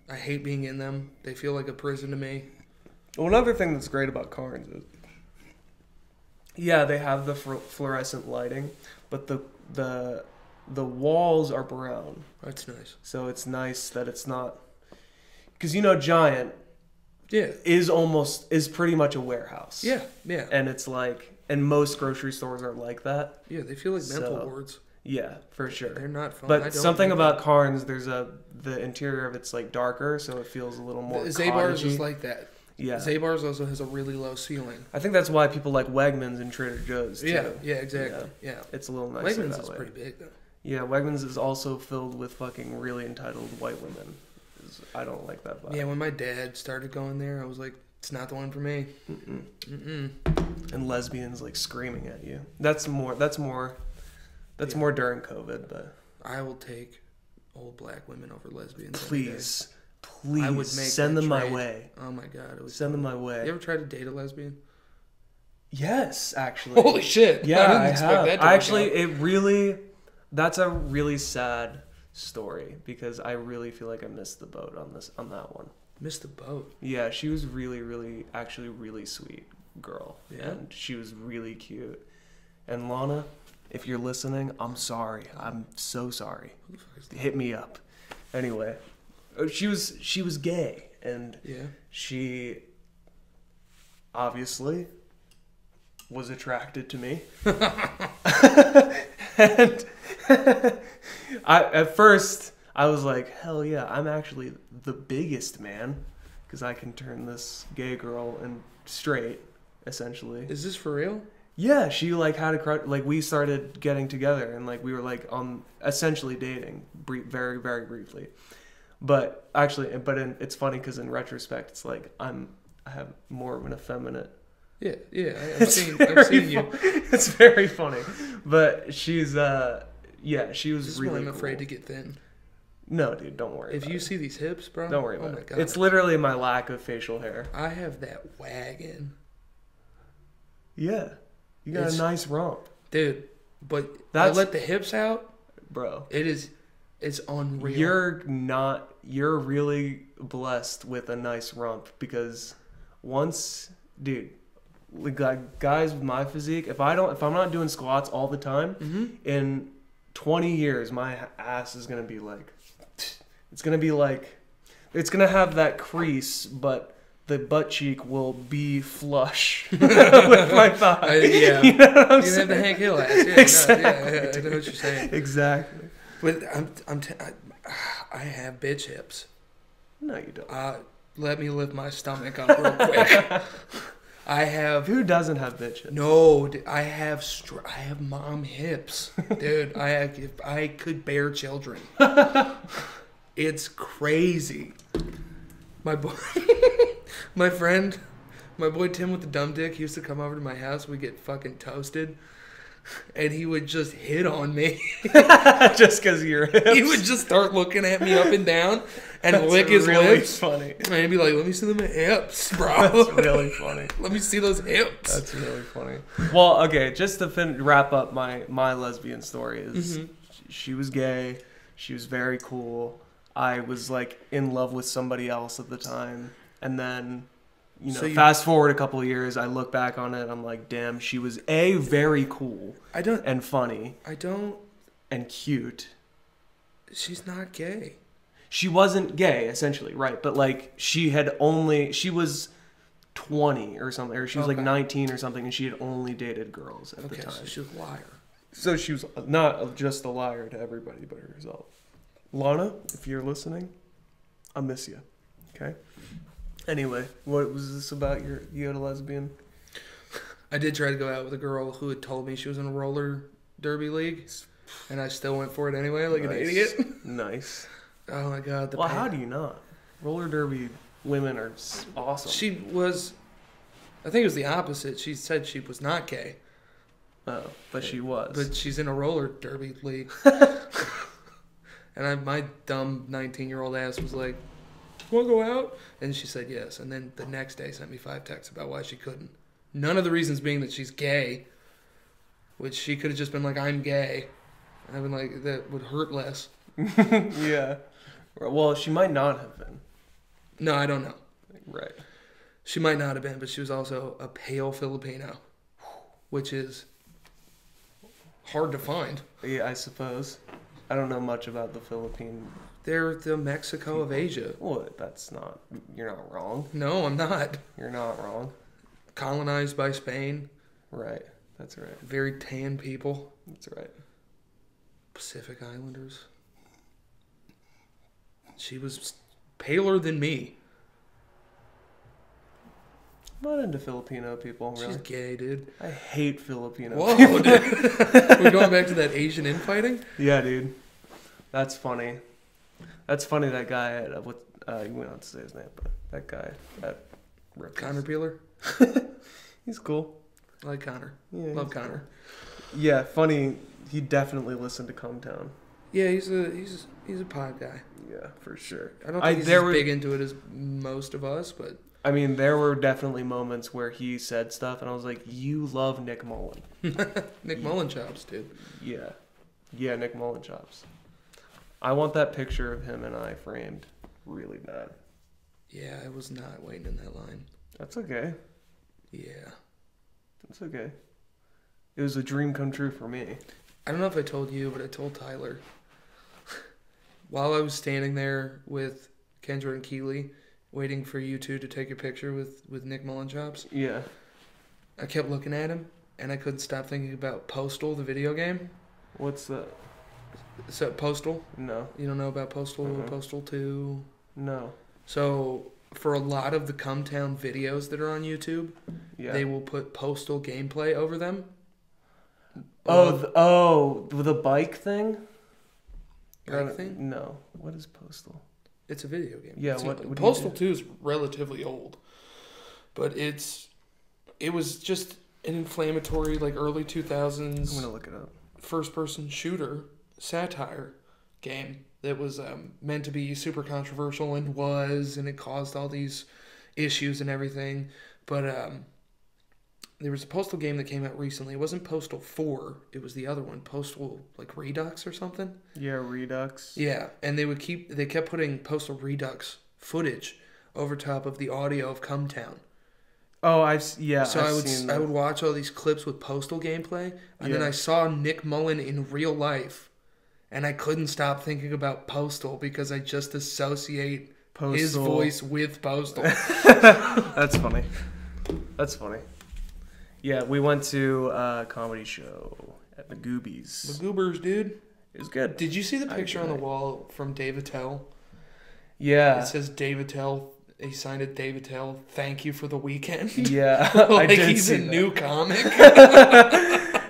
I hate being in them. They feel like a prison to me. Well, another thing that's great about Carnes is, yeah, they have the fluorescent lighting, but the walls are brown. That's nice. So it's nice that it's not, because Giant Yeah. is pretty much a warehouse. Yeah. Yeah. And it's like, and most grocery stores are like that. Yeah. They feel like mental So- wards. Yeah, for sure. They're not fun. I But don't something like about Carnes, the interior of it's like darker, so it feels a little more Zabar's cottagey. is like that. Yeah. Zabar's also has a really low ceiling. I think that's why people like Wegmans and Trader Joe's too. Yeah, exactly. Yeah. It's a little nicer Wegmans that is way. pretty big though. Yeah, Wegmans is also filled with fucking really entitled white women. I don't like that vibe. Yeah, when my dad started going there, I was like, it's not the one for me. Mm-mm. Mm-mm. And lesbians like screaming at you. That's more during COVID, but I will take old black women over lesbians. any day. please I would make send that them my trade. way. Oh my god, it was. Send them my way. You ever tried to date a lesbian? Yes, actually. Holy shit! Yeah, I didn't I expect have. that to work Actually, that's a really sad story because I really feel like I missed the boat on that one. Missed the boat. Yeah, she was actually really sweet girl. Yeah? And she was really cute. And Lana, if you're listening, I'm sorry. I'm so sorry. Who the fuck is that? Hit me up. Anyway, she was gay, and Yeah. she obviously was attracted to me. And at first I was like, hell yeah, I'm actually the biggest man because I can turn this gay girl and straight, essentially. Is this for real? Yeah, she like had a crush. Like we started getting together and like we were like on essentially dating, very very briefly. But actually, it's funny because in retrospect, it's like I have more of an effeminate. Yeah. Yeah. I've It's seen very you. It's very funny, but she's yeah, she was This is really. why I'm cool. afraid to get thin. No, dude, don't worry. If about you it. see these hips, bro. Don't worry oh about my it. god. It's literally my lack of facial hair. I have that wagon, Yeah, you got It's- a nice rump, dude. But I That's- let the hips out. bro. It's unreal. You're really blessed with a nice rump because once, dude, like guys with my physique, if I'm not doing squats all the time, Mm-hmm. in 20 years my ass is gonna be like, it's gonna have that crease, but the butt cheek will be flush with my thigh. Yeah. You know what I'm You saying? have the Hank Hill ass. Yeah, Exactly, I know what you're saying. Exactly. But I have bitch hips. No, you don't. Let me lift my stomach up real quick. I have. Who doesn't have bitches? No, I have mom hips, dude. I could bear children. It's crazy. My boy, my boy Tim with the dumb dick, he used to come over to my house. We'd get fucking toasted, and he would just hit on me. Just because you're hips. He would just start looking at me up and down and That's lick his really lips. funny. And he'd be like, "Let me see them hips, bro." That's really funny. Let me see those hips. That's really funny. Well, okay, just to wrap up my lesbian story is she was gay. She was very cool. I was like in love with somebody else at the time, and then fast forward a couple of years, I look back on it, I'm like, damn, she was very cool and funny and cute. She's not gay. She wasn't gay, essentially, right? But like she was 20 or something, or she was like 19 or something, and she had only dated girls at the time. So she was a liar. So she was not just a liar to everybody but herself. Lana, if you're listening, I miss you. Okay? Anyway, what was this about? You had a lesbian? I did try to go out with a girl who had told me she was in a roller derby league, and I still went for it anyway, like an idiot. Nice. Oh my god. How do you not? Roller derby women are awesome. She was, I think it was the opposite. She said she was not gay. Oh, but she was. But she's in a roller derby league. And my dumb 19-year-old ass was like, "Want to go out?" And she said yes. And then the next day sent me 5 texts about why she couldn't. None of the reasons being that she's gay, which she could have just been like, "I'm gay." And I've been like, that would hurt less. Yeah. Well, she might not have been. No, I don't know. Right. She might not have been, but she was also a pale Filipino, which is hard to find. Yeah, I suppose. I don't know much about the Philippine. They're the Mexico of Asia. Well, you're not wrong. No, I'm not. You're not wrong. Colonized by Spain. Right. That's right. Very tan people. That's right. Pacific Islanders. She was paler than me. I'm not into Filipino people, really. She's gay, dude. I hate Filipino Whoa, people. dude. We're going back to that Asian infighting? Yeah, dude. That's funny. That's funny, that guy we don't have to say his name, but that guy at Rip. Connor Peeler? He's cool. I like Connor. Yeah, Love Connor. Cool. Yeah, funny. He definitely listened to Come Town. Yeah, he's a pod guy. Yeah, for sure. I don't think he's as big into it as most of us, but... I mean, there were definitely moments where he said stuff, and I was like, you love Nick Mullen. Nick Mullen chops, dude. Yeah. Yeah, Nick Mullen chops. I want that picture of him and I framed really bad. Yeah, I was not waiting in that line. That's okay. Yeah. That's okay. It was a dream come true for me. I don't know if I told you, but I told Tyler. While I was standing there with Kendra and Keeley, waiting for you two to take a picture with Nick Mullen chops. Yeah. I kept looking at him, and I couldn't stop thinking about Postal, the video game. What's that? So, Postal? No. You don't know about Postal? Postal 2? No. So, for a lot of the Come Town videos that are on YouTube, they will put Postal gameplay over them. The bike thing? Bike thing? No. What is Postal? It's a video game. Yeah, what Postal 2 is relatively old, but it was just an inflammatory, like, early 2000s. I'm gonna look it up. First-person shooter satire game that was meant to be super controversial and it caused all these issues and everything. But there was a Postal game that came out recently. It wasn't Postal 4. It was the other one, Postal like Redux or something. Yeah, Redux. Yeah, and they kept putting Postal Redux footage over top of the audio of Come Town. Oh, I've seen I would watch all these clips with Postal gameplay, and then I saw Nick Mullen in real life, and I couldn't stop thinking about Postal because I just associate his voice with Postal. That's funny. That's funny. Yeah, we went to a comedy show at the Goobies. The Goobers, dude. It was good. Did you see the I picture on the agree. wall from Dave Attell? Yeah. It says Dave Attell. He signed it, Dave Attell. Thank you for the weekend. Yeah. Like I did he's see a that. new comic.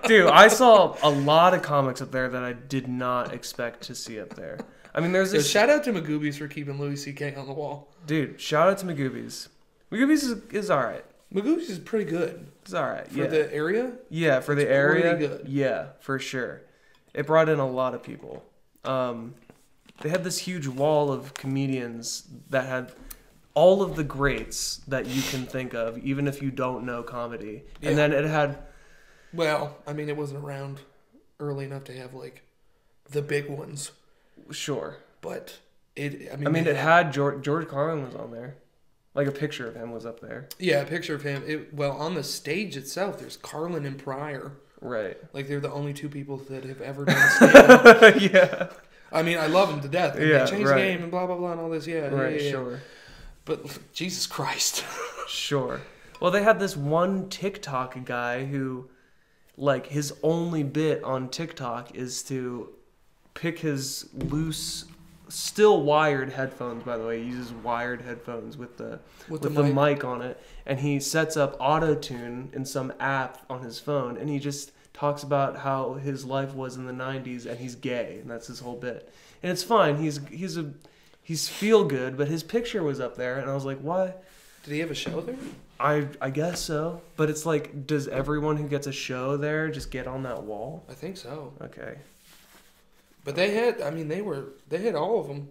Dude, I saw a lot of comics up there that I did not expect to see up there. I mean, there's So this... shout out to Magoobies for keeping Louis C.K. on the wall. Dude, shout out to Magoobies. Magoobies is all right. Magoobies is pretty good It's all right. for Yeah. the area. Yeah, for the It's area. pretty good. Yeah, for sure. It brought in a lot of people. They had this huge wall of comedians that had all of the greats that you can think of, even if you don't know comedy. Yeah. And then it had... Well, I mean, it wasn't around early enough to have like the big ones, Sure. but it. I mean, it had George Carlin was on there. Like a picture of him was up there. Yeah, a picture of him. Well, on the stage itself, there's Carlin and Pryor. Right. Like they're the only two people that have ever done stand-up. Yeah. I mean, I love them to death. And Yeah, they changed right. the game and blah blah blah and all this. Yeah, Right, yeah. sure. But Jesus Christ. Sure. Well, they had this one TikTok guy who, like, his only bit on TikTok is to pick his loose, still wired headphones, by the way. He uses wired headphones with the mic on it. And he sets up auto-tune in some app on his phone. And he just talks about how his life was in the 90s and he's gay. And that's his whole bit. And it's fine. He's feel good, but his picture was up there. And I was like, why? Did he have a show there? I guess so. But it's like, does everyone who gets a show there just get on that wall? I think so. Okay. But they had. I mean, they had all of them.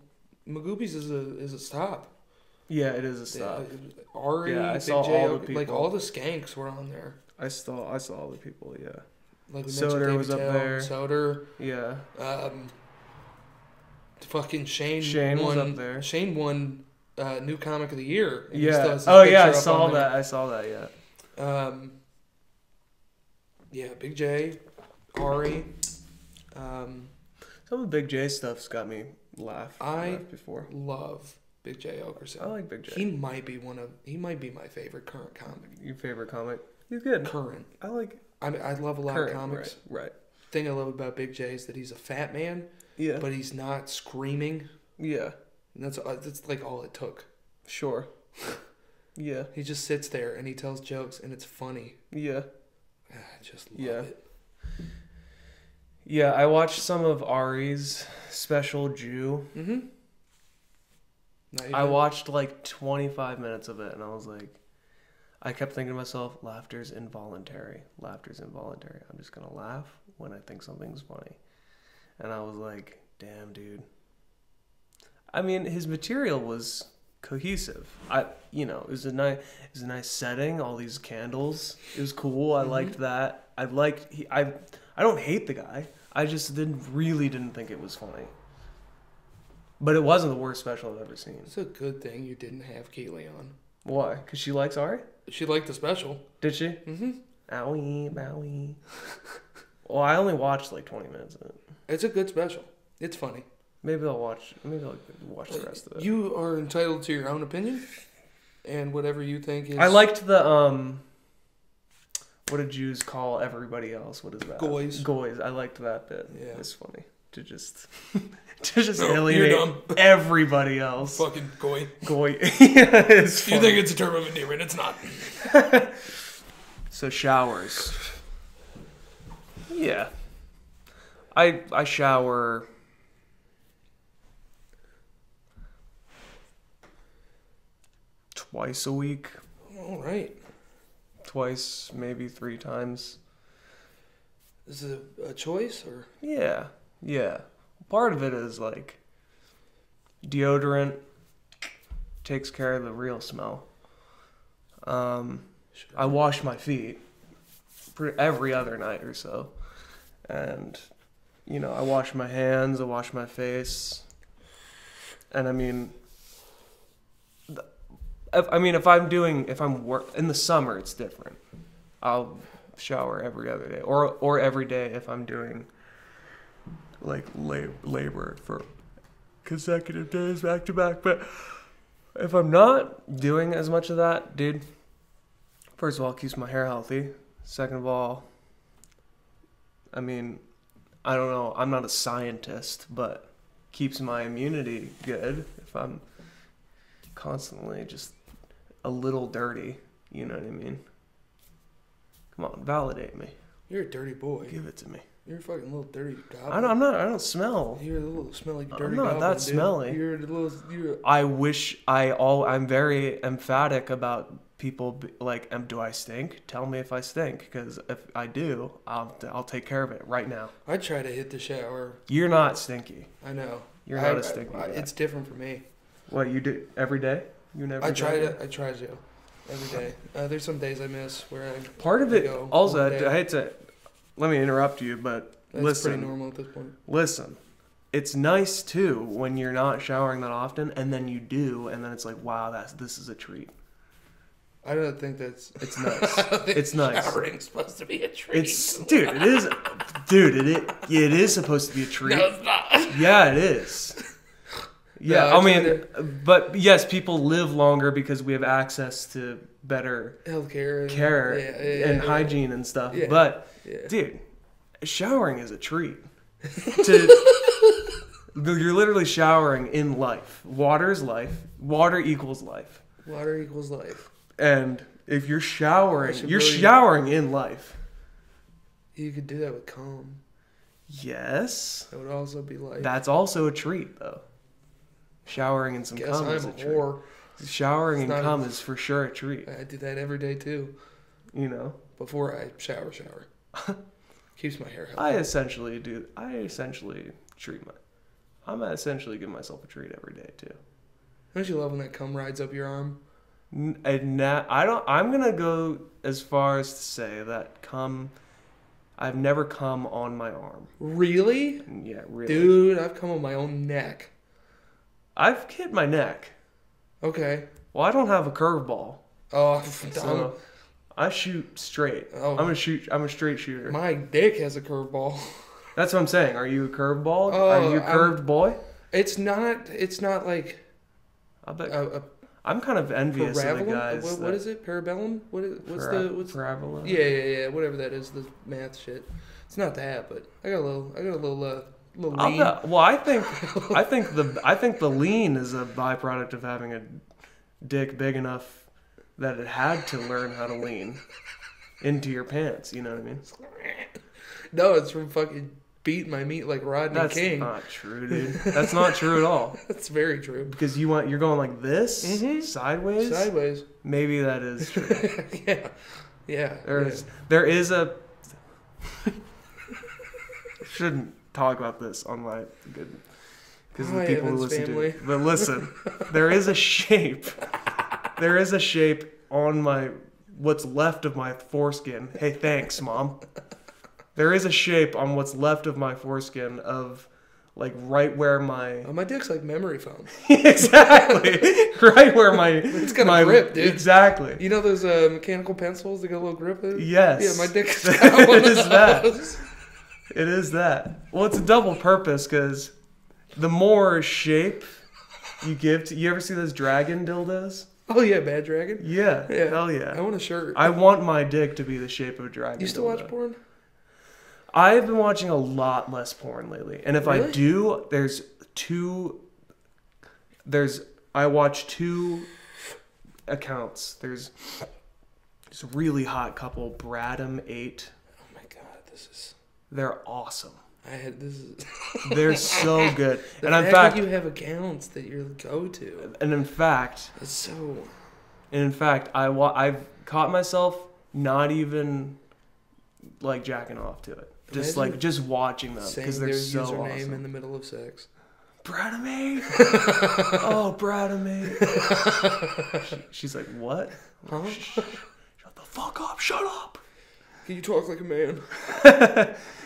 Magoobies is a stop. Yeah, it is a stop. Ari, Yeah, I Big saw J, all the like people. all the skanks were on there. I saw all the people, yeah. Like we Soder mentioned, Dave was up Attell, there. Soder, Yeah. fucking Shane. Shane was won, up there. Shane won new comic of the year. And he still Yeah. has his Oh, yeah, I picture up saw on there. that. I saw that, yeah. Yeah, Big J, Ari. Some of Big J stuff's got me laugh before. Love Big J Okerson. I like Big J. He might be my favorite current comic. Your favorite comic? He's good. Current. I like I love a lot current, of comics. Right. Thing I love about Big J is that he's a fat man, Yeah. but he's not screaming. Yeah. And that's like all it took. Sure. Yeah. He just sits there and he tells jokes and it's funny. Yeah. I just love it. Yeah, I watched some of Ari's special Jew. Mm-hmm. I watched like 25 minutes of it and I was like, I kept thinking to myself, laughter's involuntary. Laughter's involuntary. I'm just going to laugh when I think something's funny. And I was like, damn, dude. I mean, his material was cohesive. It was a nice setting, all these candles. It was cool. I liked that. I don't hate the guy. I just didn't think it was funny. But it wasn't the worst special I've ever seen. It's a good thing you didn't have Keely on. Why? Because she likes Ari? She liked the special. Did she? Mm-hmm. Owie, bowie. Well, I only watched like 20 minutes of it. It's a good special. It's funny. Maybe I'll watch the rest of it. You are entitled to your own opinion, and whatever you think is. I liked the what did Jews call everybody else? What is that? Goys. Goys. I liked that bit. Yeah. It's funny to just No, alienate you're dumb. everybody else. Fucking goy. Goy. Yeah, it's You funny. think it's a term of endearment? It's not. So showers. Yeah. I shower twice a week. All right. Twice, maybe 3 times. Is it a choice or? Yeah. Part of it is like deodorant takes care of the real smell. I wash my feet every other night or so. And, I wash my hands, I wash my face. And I mean, if I'm in the summer, it's different. I'll shower every other day or every day if I'm doing like labor for consecutive days back to back. But if I'm not doing as much of that, dude, first of all, it keeps my hair healthy. Second of all, I mean, I don't know, I'm not a scientist, but keeps my immunity good if I'm constantly just a little dirty. You know what I mean? Come on, validate me. You're a dirty boy. Give it to me. You're a fucking little dirty goblin. I don't smell. You're a little smelly dirty I'm goblin. not that dude. smelly. You're I'm very emphatic about people like, do I stink? Tell me if I stink, because if I do, I'll take care of it right now. I try to hit the shower. You're not stinky. I know. You're not a stinky guy. It's different for me. What, you do every day? You never. I try to every day. There's some days I miss where I Part of it go also, one day. I hate to let me interrupt you, but That's listen. pretty normal at this point. Listen, it's nice too when you're not showering that often, and then you do, and then it's like, wow, this is a treat. I don't think that's. It's nice. I don't think It's nice. Showering's supposed to be a treat. Dude, it is. Dude, it is supposed to be a treat. No, it's not. Yeah, it is. Yeah, No, I mean, it's but yes, people live longer because we have access to better Healthcare and care and yeah. hygiene and stuff. Yeah. But, Yeah. dude, showering is a treat. You're literally showering in life. Water's life. Water equals life. Water equals life. And if you're showering, should you're really- showering in life. You could do that with cum. Yes. That would also be life. That's also a treat, though. Showering in some Guess cum I'm is a a treat. whore. Showering in It's not- cum is for sure a treat. I do that every day too. You know, Before I shower. Keeps my hair healthy. I essentially treat I'm essentially give myself a treat every day too. Don't you love when that cum rides up your arm? I'm gonna go as far as to say that I've never come on my arm. Really? Yeah, really. Dude, I've come on my own neck. I've hit my neck. Okay. Well, I don't have a curveball, Oh, so I shoot straight. Oh. I'm a straight shooter. my dick has a curveball. That's what I'm saying. Are you a curveball? Oh, Are you a curved boy? It's not like I bet. a I'm kind of envious of the parabolum. guys. What is it? Parabellum? What's parabola? Yeah, whatever that is, the math shit. It's not that, but I got a little I'll lean. bet- well, I think the lean is a byproduct of having a dick big enough that it had to learn how to lean into your pants. You know what I mean? No, it's from fucking beating my meat like Rodney That's King. not true, dude. That's not true at all. That's very true. Because you're going like this, Mhm. sideways. Sideways. Maybe that is true. Yeah. There is a. Shouldn't talk about this on my good because the Hi, people who Evan's listen family. to it. But listen, there is a shape. There is a shape on what's left of my foreskin. Hey, thanks, Mom. There is a shape on what's left of my foreskin of like right where my Oh, my dick's like memory foam. exactly right where my It's got my a grip, dude. Exactly. You know those mechanical pencils that got a little grip in it? Yes. Yeah, my dick's got one It is of that. those. It is that. Well, it's a double purpose because the more shape you give to. You ever see those dragon dildos? Oh yeah, Bad Dragon. Yeah. Yeah. Hell I yeah. want a shirt. I want my dick to be the shape of a dragon. You still dildo. watch porn? I've been watching a lot less porn lately, and if I Really? do, I watch two accounts. There's this really hot couple, Bradham8. Oh my god, this is. They're awesome. This is. They're so good. The And in fact fact, that you have accounts that you go to. and in fact, It's so. I've caught myself not even like jacking off to it. Just Imagine like just watching them Saying because their they're so username awesome. in the middle of sex. Bradamate. Oh, Bradamate. She's like, what? Huh? Shut the fuck up. Shut up. Can you talk like a man?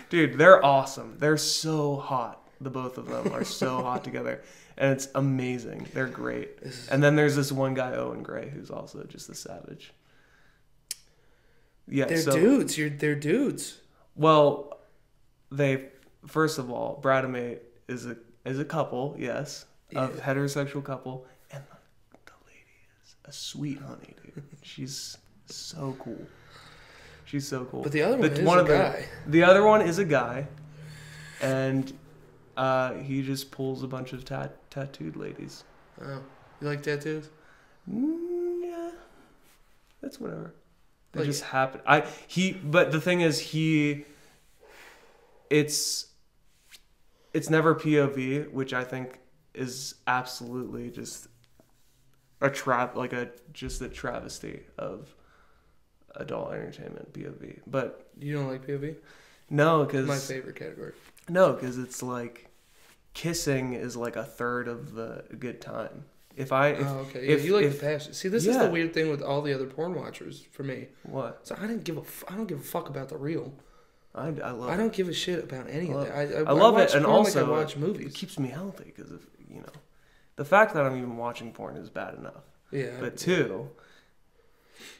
Dude, they're awesome. They're so hot. The both of them are so hot together. And it's amazing. They're great. And then there's this one guy, Owen Gray, who's also just a savage. Yeah, They're dudes. They're dudes. Well, first of all, Bradamate is a couple, yes, of heterosexual couple, and the lady is a sweet honey, dude. She's so cool. She's so cool. But the other one is a guy. The other one is a guy, and he just pulls a bunch of tattooed ladies. Oh, you like tattoos? Yeah, that's whatever. They Like- just happen. But the thing is, it's never POV, which I think is absolutely just a travesty of adult entertainment, POV. But You don't like POV? no, My because favorite category. it's like kissing is like a third of the good time. Okay. Yeah, you like the passion. See, this is the weird thing with all the other porn watchers for me. What? So I don't give a fuck about the real. I love. I don't give a shit about any of that. I love watch it, and porn also like I watch it movies. keeps me healthy because of the fact that I'm even watching porn is bad enough. Yeah. But two,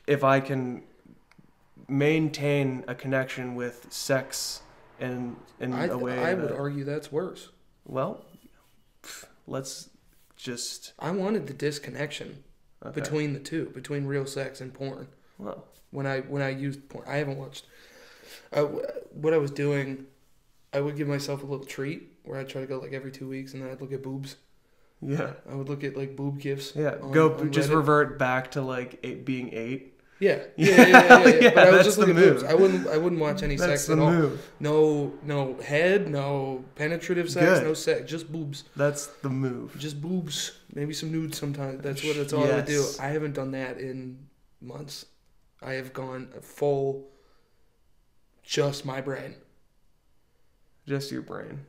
if I can maintain a connection with sex in a way I would argue that's worse. well, let's just I wanted the disconnection between the two, between real sex and porn. well, When I used porn, I haven't watched. What I was doing, I would give myself a little treat where I'd try to go like every 2 weeks, and then I'd look at boobs. yeah. I would look at like boob gifs. Yeah, on just Reddit. revert back to like being 8. Yeah. Yeah, But I would that's just the look at move. boobs. I wouldn't watch any That's sex the at all. move. No head, no penetrative sex, Good. no sex, just boobs. That's the move. Just boobs. Maybe some nudes sometimes. That's all I would do. Yes. I haven't done that in months. I have gone full just my brain. Just your brain.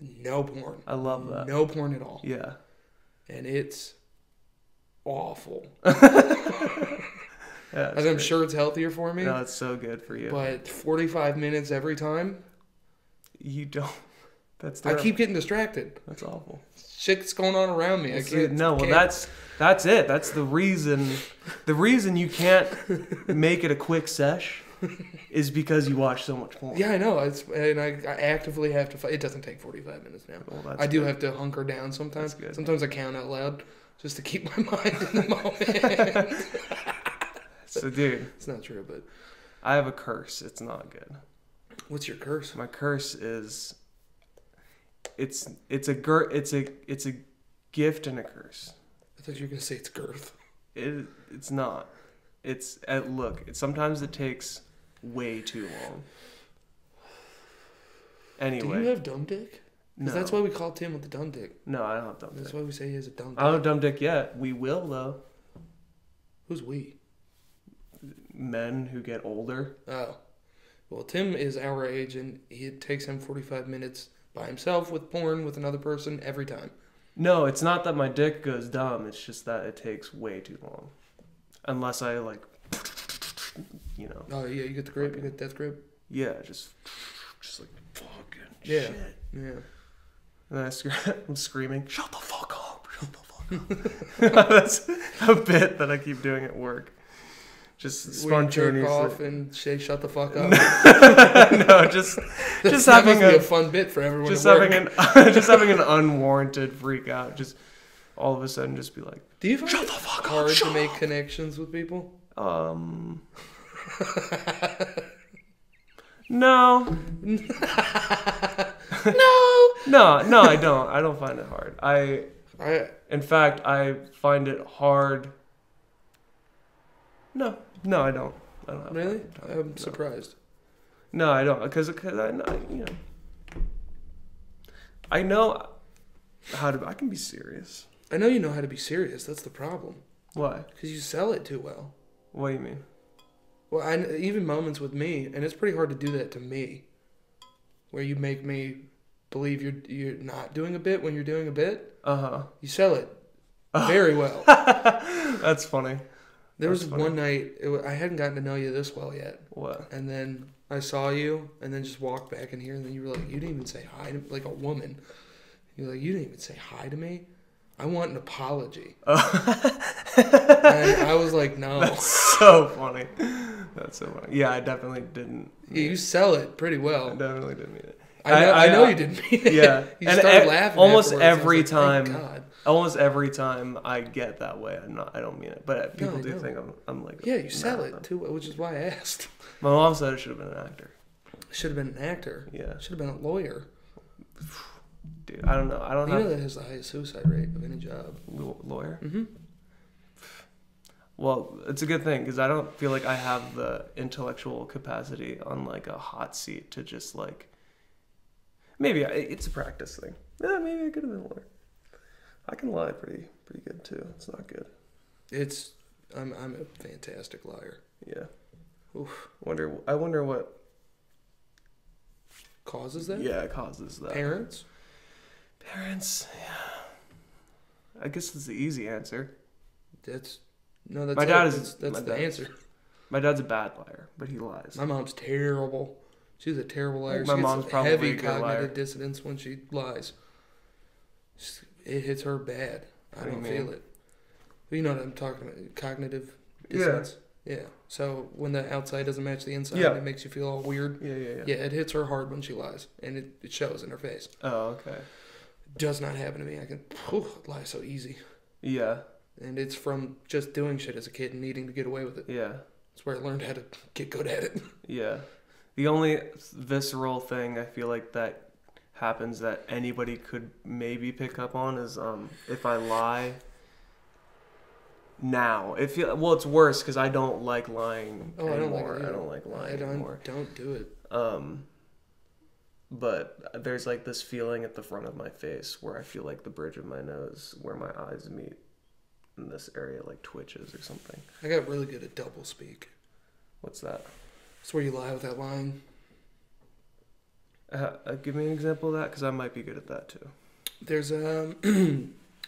No porn. I love that. No porn at all. Yeah. And it's awful. Yeah. As I'm sure it's healthier for me. No, it's so good for you. But 45 minutes every time, You don't. That's I terrible. keep getting distracted. That's awful. Shit's going on around me. I can't. No, well, can't- that's it. That's the reason. The reason you can't make it a quick sesh is because you watch so much porn. Yeah, I know. I actively have to fight. It doesn't take 45 minutes now. Well, that's I do good. have to hunker down sometimes. That's good. Sometimes I count out loud just to keep my mind in the moment. So, dude, It's not true, but I have a curse. It's not good. what's your curse? My curse is. It's a gift and a curse. I thought you were gonna say it's girth. It's not. It's look. Sometimes it takes way too long. Anyway. Do you have dumb dick? Because No. that's why we call Tim with the dumb dick. No, I don't have dumb That's dick. why we say he has a dumb dick. I don't have dumb dick yet. We will though. Who's we? Men who get older. Oh. Well, Tim is our age, and it takes him 45 minutes by himself with porn with another person every time. No, it's not that my dick goes dumb. It's just that it takes way too long. Unless I like, Oh, yeah, you get the grip? You get death grip? yeah, just like fucking Yeah. shit. Yeah. And I'm screaming, shut the fuck up, shut the fuck up. That's a bit that I keep doing at work. Just Where you jerk off spontaneously. and say, shut the fuck up. No, just That having must be a fun bit for everyone just at work. having an unwarranted freak out. Just all of a sudden, just be like, Do you find shut it the fuck up, hard shut to make up. connections with people? No. No, I don't. I don't find it hard. In fact, I find it hard. No, I don't. I don't have Really? a hard time. I'm surprised. No, I don't, because I know, I know how to. I can be serious. I know you know how to be serious. That's the problem. Why? Because you sell it too well. What do you mean? Well, even moments with me, and it's pretty hard to do that to me, where you make me believe you're not doing a bit when you're doing a bit. You sell it very well. That's funny. There was That's funny. one night I hadn't gotten to know you this well yet, What? and then I saw you, and then just walked back in here, and then you were like, you didn't even say hi to like a woman. You're like, you didn't even say hi to me. I want an apology. And I was like, no. That's so funny. That's so funny. Yeah, I definitely didn't. Yeah, you sell it pretty I well. definitely didn't mean it. I know you didn't mean it. Yeah. You And started laughing almost afterwards. I was every like, time. thank God. Almost every time I get that way, I don't mean it, but people I do know. think I'm like. Yeah, you sell mad it at them. too, which is why I asked. My mom said I should have been an actor. Should have been an actor. Yeah. Should have been a lawyer. Dude, I don't know. I don't You know have that has the highest suicide rate of any job. lawyer. Mm-hmm. Well, it's a good thing because I don't feel like I have the intellectual capacity on like a hot seat to just like. Maybe it's a practice thing. Yeah, maybe I could have been a lawyer. I can lie pretty good too. It's not good. I'm a fantastic liar. Yeah. Oof. I wonder what Causes that? Yeah, causes that. Parents? Parents, yeah. I guess that's the easy answer. That's My it. dad That's my the dad- answer. My dad's a bad liar, but he lies. My mom's terrible. She's a terrible liar. My She mom's gets probably heavy a good cognitive liar. dissonance when she lies. It hits her bad. I What do you don't mean? feel it. But you know what I'm talking about? Cognitive Yeah. dissonance. Yeah. So when the outside doesn't match the inside, Yeah. it makes you feel all weird. Yeah. Yeah, it hits her hard when she lies, and it shows in her face. Oh, okay. Does not happen to me. I can lie so easy. Yeah, And it's from just doing shit as a kid and needing to get away with it. yeah, It's where I learned how to get good at it. yeah. The only visceral thing I feel like that happens that anybody could maybe pick up on is if I lie now. It's worse because I don't like lying Oh, I don't like anymore. it. I don't like lying anymore. Don't do it. But there's like this feeling at the front of my face where I feel like the bridge of my nose where my eyes meet in this area like twitches or something. I got really good at double speak. What's that? It's where you lie without lying. Give me an example of that because I might be good at that too. There's I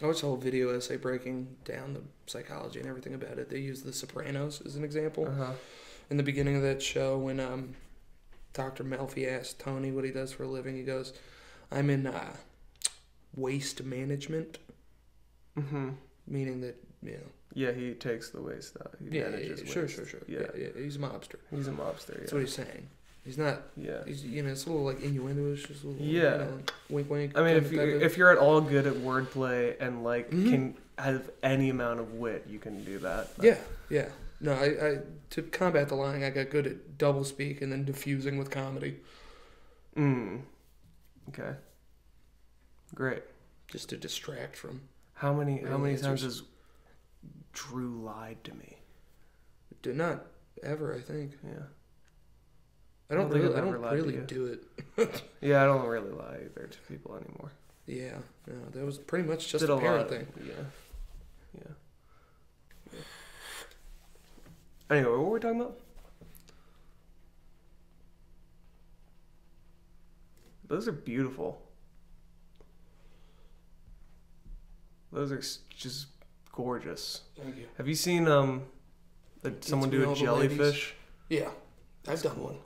watched a whole video essay breaking down the psychology and everything about it. They use The Sopranos as an example. Uh-huh. In the beginning of that show, when Dr. Melfi asked Tony what he does for a living, he goes, "I'm in waste management," Mm-hmm. meaning that Yeah, he takes the waste out. He manages sure, waste. sure. Yeah. Yeah, he's a mobster. He's a mobster. That's Yeah. what he's saying. He's not. Yeah. He's it's a little like innuendo-ish, just a little Yeah. Wink, wink. I mean, kind of- if you're at all good at wordplay and like Mhm. can have any amount of wit, you can do that. Yeah. No, I to combat the lying, I got good at double speak and then diffusing with comedy, Okay. Great. just to distract from. How many Really times answers. has Drew lied to me? Do not ever. I think Yeah. I don't think I've really. I ever don't lied to really you. do it. Yeah, I don't really lie either to people anymore. Yeah. No, that was pretty much just Did a a parent lot. thing. Yeah. Anyway, what were we talking about? Those are beautiful. Those are just gorgeous. Thank you. Have you seen someone me do all a the jellyfish? Yeah, I've done cool. one.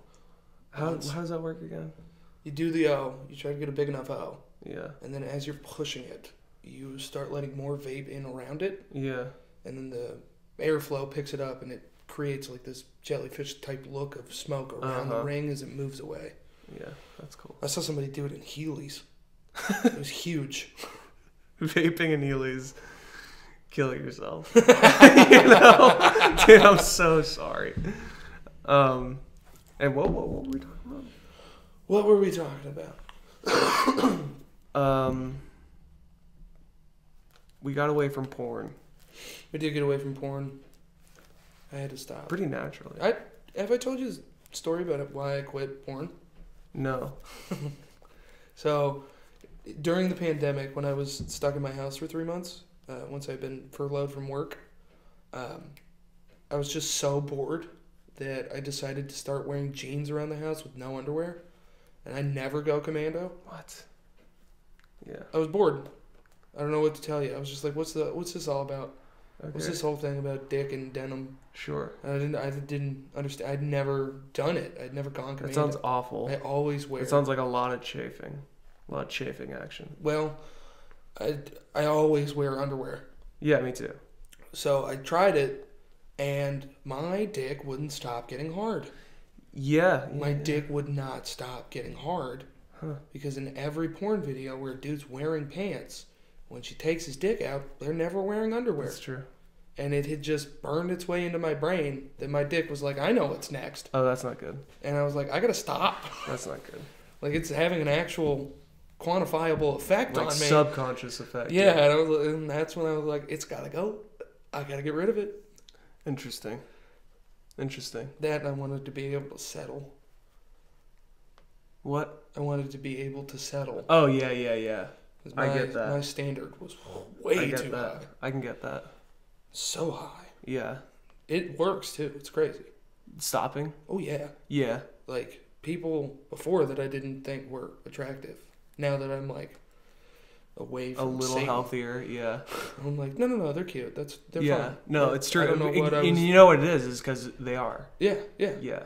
How Once. does that work again? You do the O. You try to get a big enough O, Yeah. and then as you're pushing it, you start letting more vape in around it, Yeah. and then the airflow picks it up, and it creates like this jellyfish type look of smoke around the Uh-huh. ring as it moves away. Yeah. That's cool. I saw somebody do it in Heelys. It was huge. Vaping and Heelys. Kill yourself. You know? Dude, I'm so sorry. And what were we talking about? What were we talking about? We got away from porn We did get away from porn. I had to stop. pretty naturally. Have I told you the story about why I quit porn? No. So, during the pandemic, when I was stuck in my house for 3 months, once I'd been furloughed from work, I was just so bored that I decided to start wearing jeans around the house with no underwear, and I never go commando. What? Yeah. I was bored. I don't know what to tell you. I was just like, what's this all about? Okay. What's this whole thing about dick and denim? Sure. I didn't understand. I'd never done it. I'd never gone commando. That sounds awful. I always wear. It sounds like a lot of chafing. A lot of chafing action. Well, I always wear underwear. Yeah, me too. So I tried it, and my dick wouldn't stop getting hard. Yeah. My dick would not stop getting hard. Huh. Because in every porn video where a dude's wearing pants, when she takes his dick out, they're never wearing underwear. That's true. And it had just burned its way into my brain that my dick was like, I know what's next. Oh, that's not good. And I was like, I gotta stop. That's not good. Like, it's having an actual quantifiable effect like on me. subconscious effect. Yeah, and that's when I was like, it's gotta go. I gotta get rid of it. Interesting. That and I wanted to be able to settle. What? I wanted to be able to settle. Oh yeah. 'Cause I get that. My standard was I way get too that. high. I can get that. So high. Yeah. It works too. It's crazy. Stopping. Oh yeah. Yeah. Like people before that I didn't think were attractive. Now that I'm like away from A little Satan, healthier. Yeah. I'm like, no, they're cute. They're Yeah. fine. No, it's true. I don't know what I and was. you know what it is because they are. Yeah. Yeah.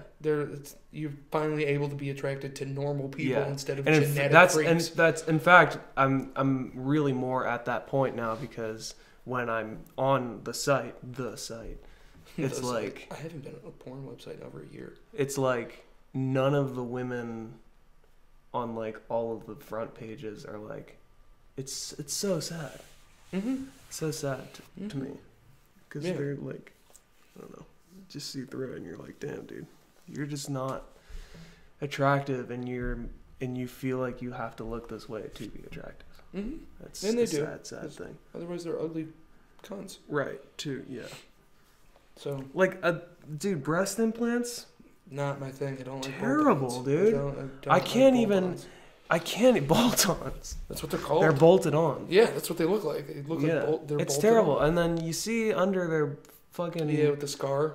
You're finally able to be attracted to normal people Yeah. instead of And genetic freaks. that's in fact I'm really more at that point now because when I'm on the site, it's like I haven't been on a porn website in over a year. it's like none of the women on like all of the front pages are like it's so sad. Mm-hmm. It's so sad to me because Yeah. they're like I don't know, just see through it and you're like, damn, dude, you're just not attractive and you feel like you have to look this way to be attractive. Mm-hmm. That's And they a do. sad thing. Otherwise, they're ugly cunts. Right. Too. Yeah. So Like dude, breast implants. not my thing. I don't like Terrible, bolt-ons. dude. don't I like can't even- bolt-ons. I can't bolt-ons. That's what they're called. They're bolted on. Yeah, that's what they look like. They look Yeah. like they're It's bolted terrible. on. And then you see under their fucking Yeah, with the scar.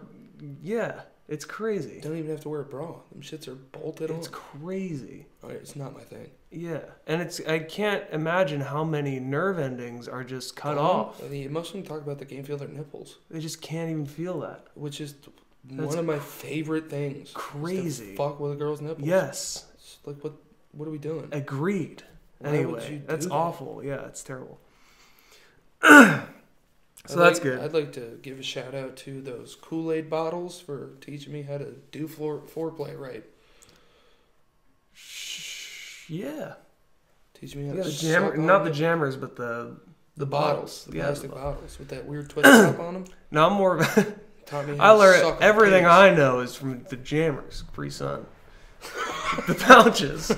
yeah, it's crazy. You don't even have to wear a bra. Them shits are bolted It's on. crazy. All right, it's not my thing. Yeah, and I can't imagine how many nerve endings are just cut off. I mean, most of them talk about they can't feel their nipples, They just can't even feel that. which is That's one of my favorite things. is to Crazy. fuck with a girl's nipples. Yes, It's like what are we doing? agreed. Why would you Anyway, do that's that? awful. Yeah, it's terrible. So I'd that's like- good. I'd like to give a shout out to those Kool-Aid bottles for teaching me how to do foreplay right. Yeah. Teach me how Yeah, to the jammer, suck not on the it. jammers, but the bottles, the Yeah, plastic the bottles with that weird twist top on them. No, I'm more. Taught me I how to learned suck on everything pigs. I know is from the jammers, Capri Sun. The pouches.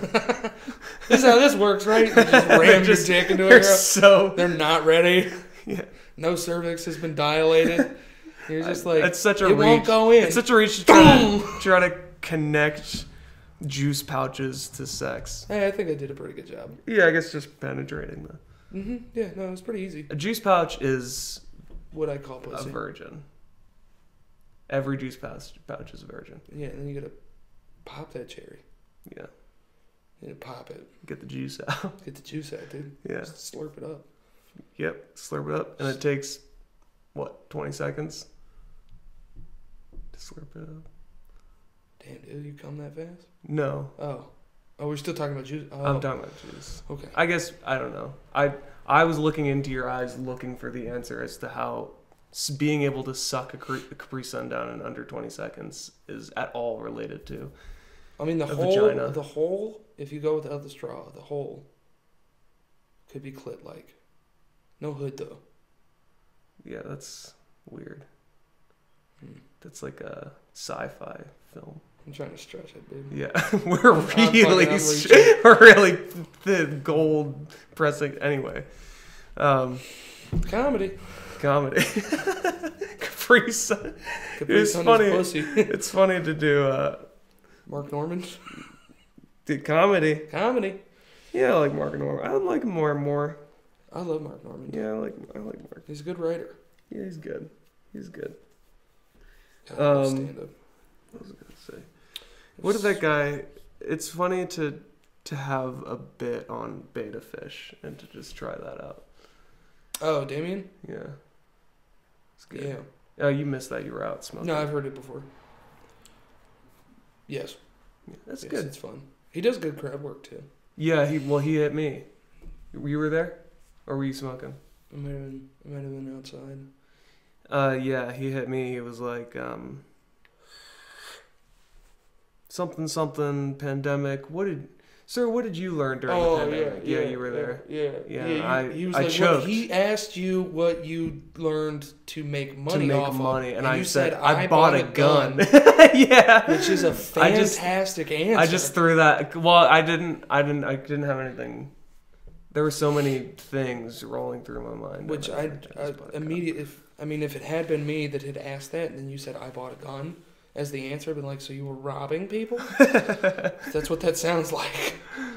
This is how this works, right? You just ram your Just- dick into a They're girl. so. They're not ready. Yeah. No cervix has been dilated. You're just like, It's such a it reach. won't go in. It's such a reach to try to connect juice pouches to sex. Hey, I think I did a pretty good job. Yeah, I guess just penetrating them. Yeah, no, it was pretty easy. A juice pouch is What I call a pussy. virgin. Every juice pouch is a virgin. Yeah, and then you gotta pop that cherry. Yeah. You gotta pop it. Get the juice out. Get the juice out, dude. Yeah. Just slurp it up. Yep. Slurp it up. And it takes, what, 20 seconds? To slurp it up. Damn, dude, you come that fast? No. Oh, we're still talking about juice. Oh, I'm talking about juice. okay. I guess, I don't know. I was looking into your eyes looking for the answer as to how being able to suck a Capri Sun down in under 20 seconds is at all related to. I mean, a vagina. the hole. If you go without the straw, the hole could be clit-like. No hood though. Yeah, that's weird. Hmm. That's like a sci-fi film. I'm trying to stretch it, dude. Yeah, we're I'm really, reaching. we're really thin gold pressing. Anyway, Comedy. comedy. Capri Sun. Capri It's Sun is funny. pussy. It's funny to do Mark Norman. comedy. Comedy. Yeah, I like Mark Norman. I like him more and more. I love Mark Norman. Yeah, I like Mark. He's a good writer. Yeah, he's good. He's good. Stand up. What was I gonna say? What did that guy? It's funny to have a bit on beta fish and to just try that out. Oh, Damien? Yeah, it's good. Yeah. Oh, you missed that. You were out smoking. No, I've heard it before. Yes. Yeah, that's Yes, good. It's fun. He does good crowd work too. Yeah, he hit me. You were there, or were you smoking? I might have been outside. Yeah, he hit me. He was like, something pandemic. What did you learn during the pandemic? Yeah, you were there. Yeah. He was I like, choked. he asked you what you learned to make money off of, and I you said I bought a gun. Yeah, which is a fantastic answer. I just threw that. Well, I didn't have anything There were so many things rolling through my mind. Which I immediately, if it had been me that had asked that, and then you said I bought a gun as the answer, I'd been like, so you were robbing people? That's what that sounds like.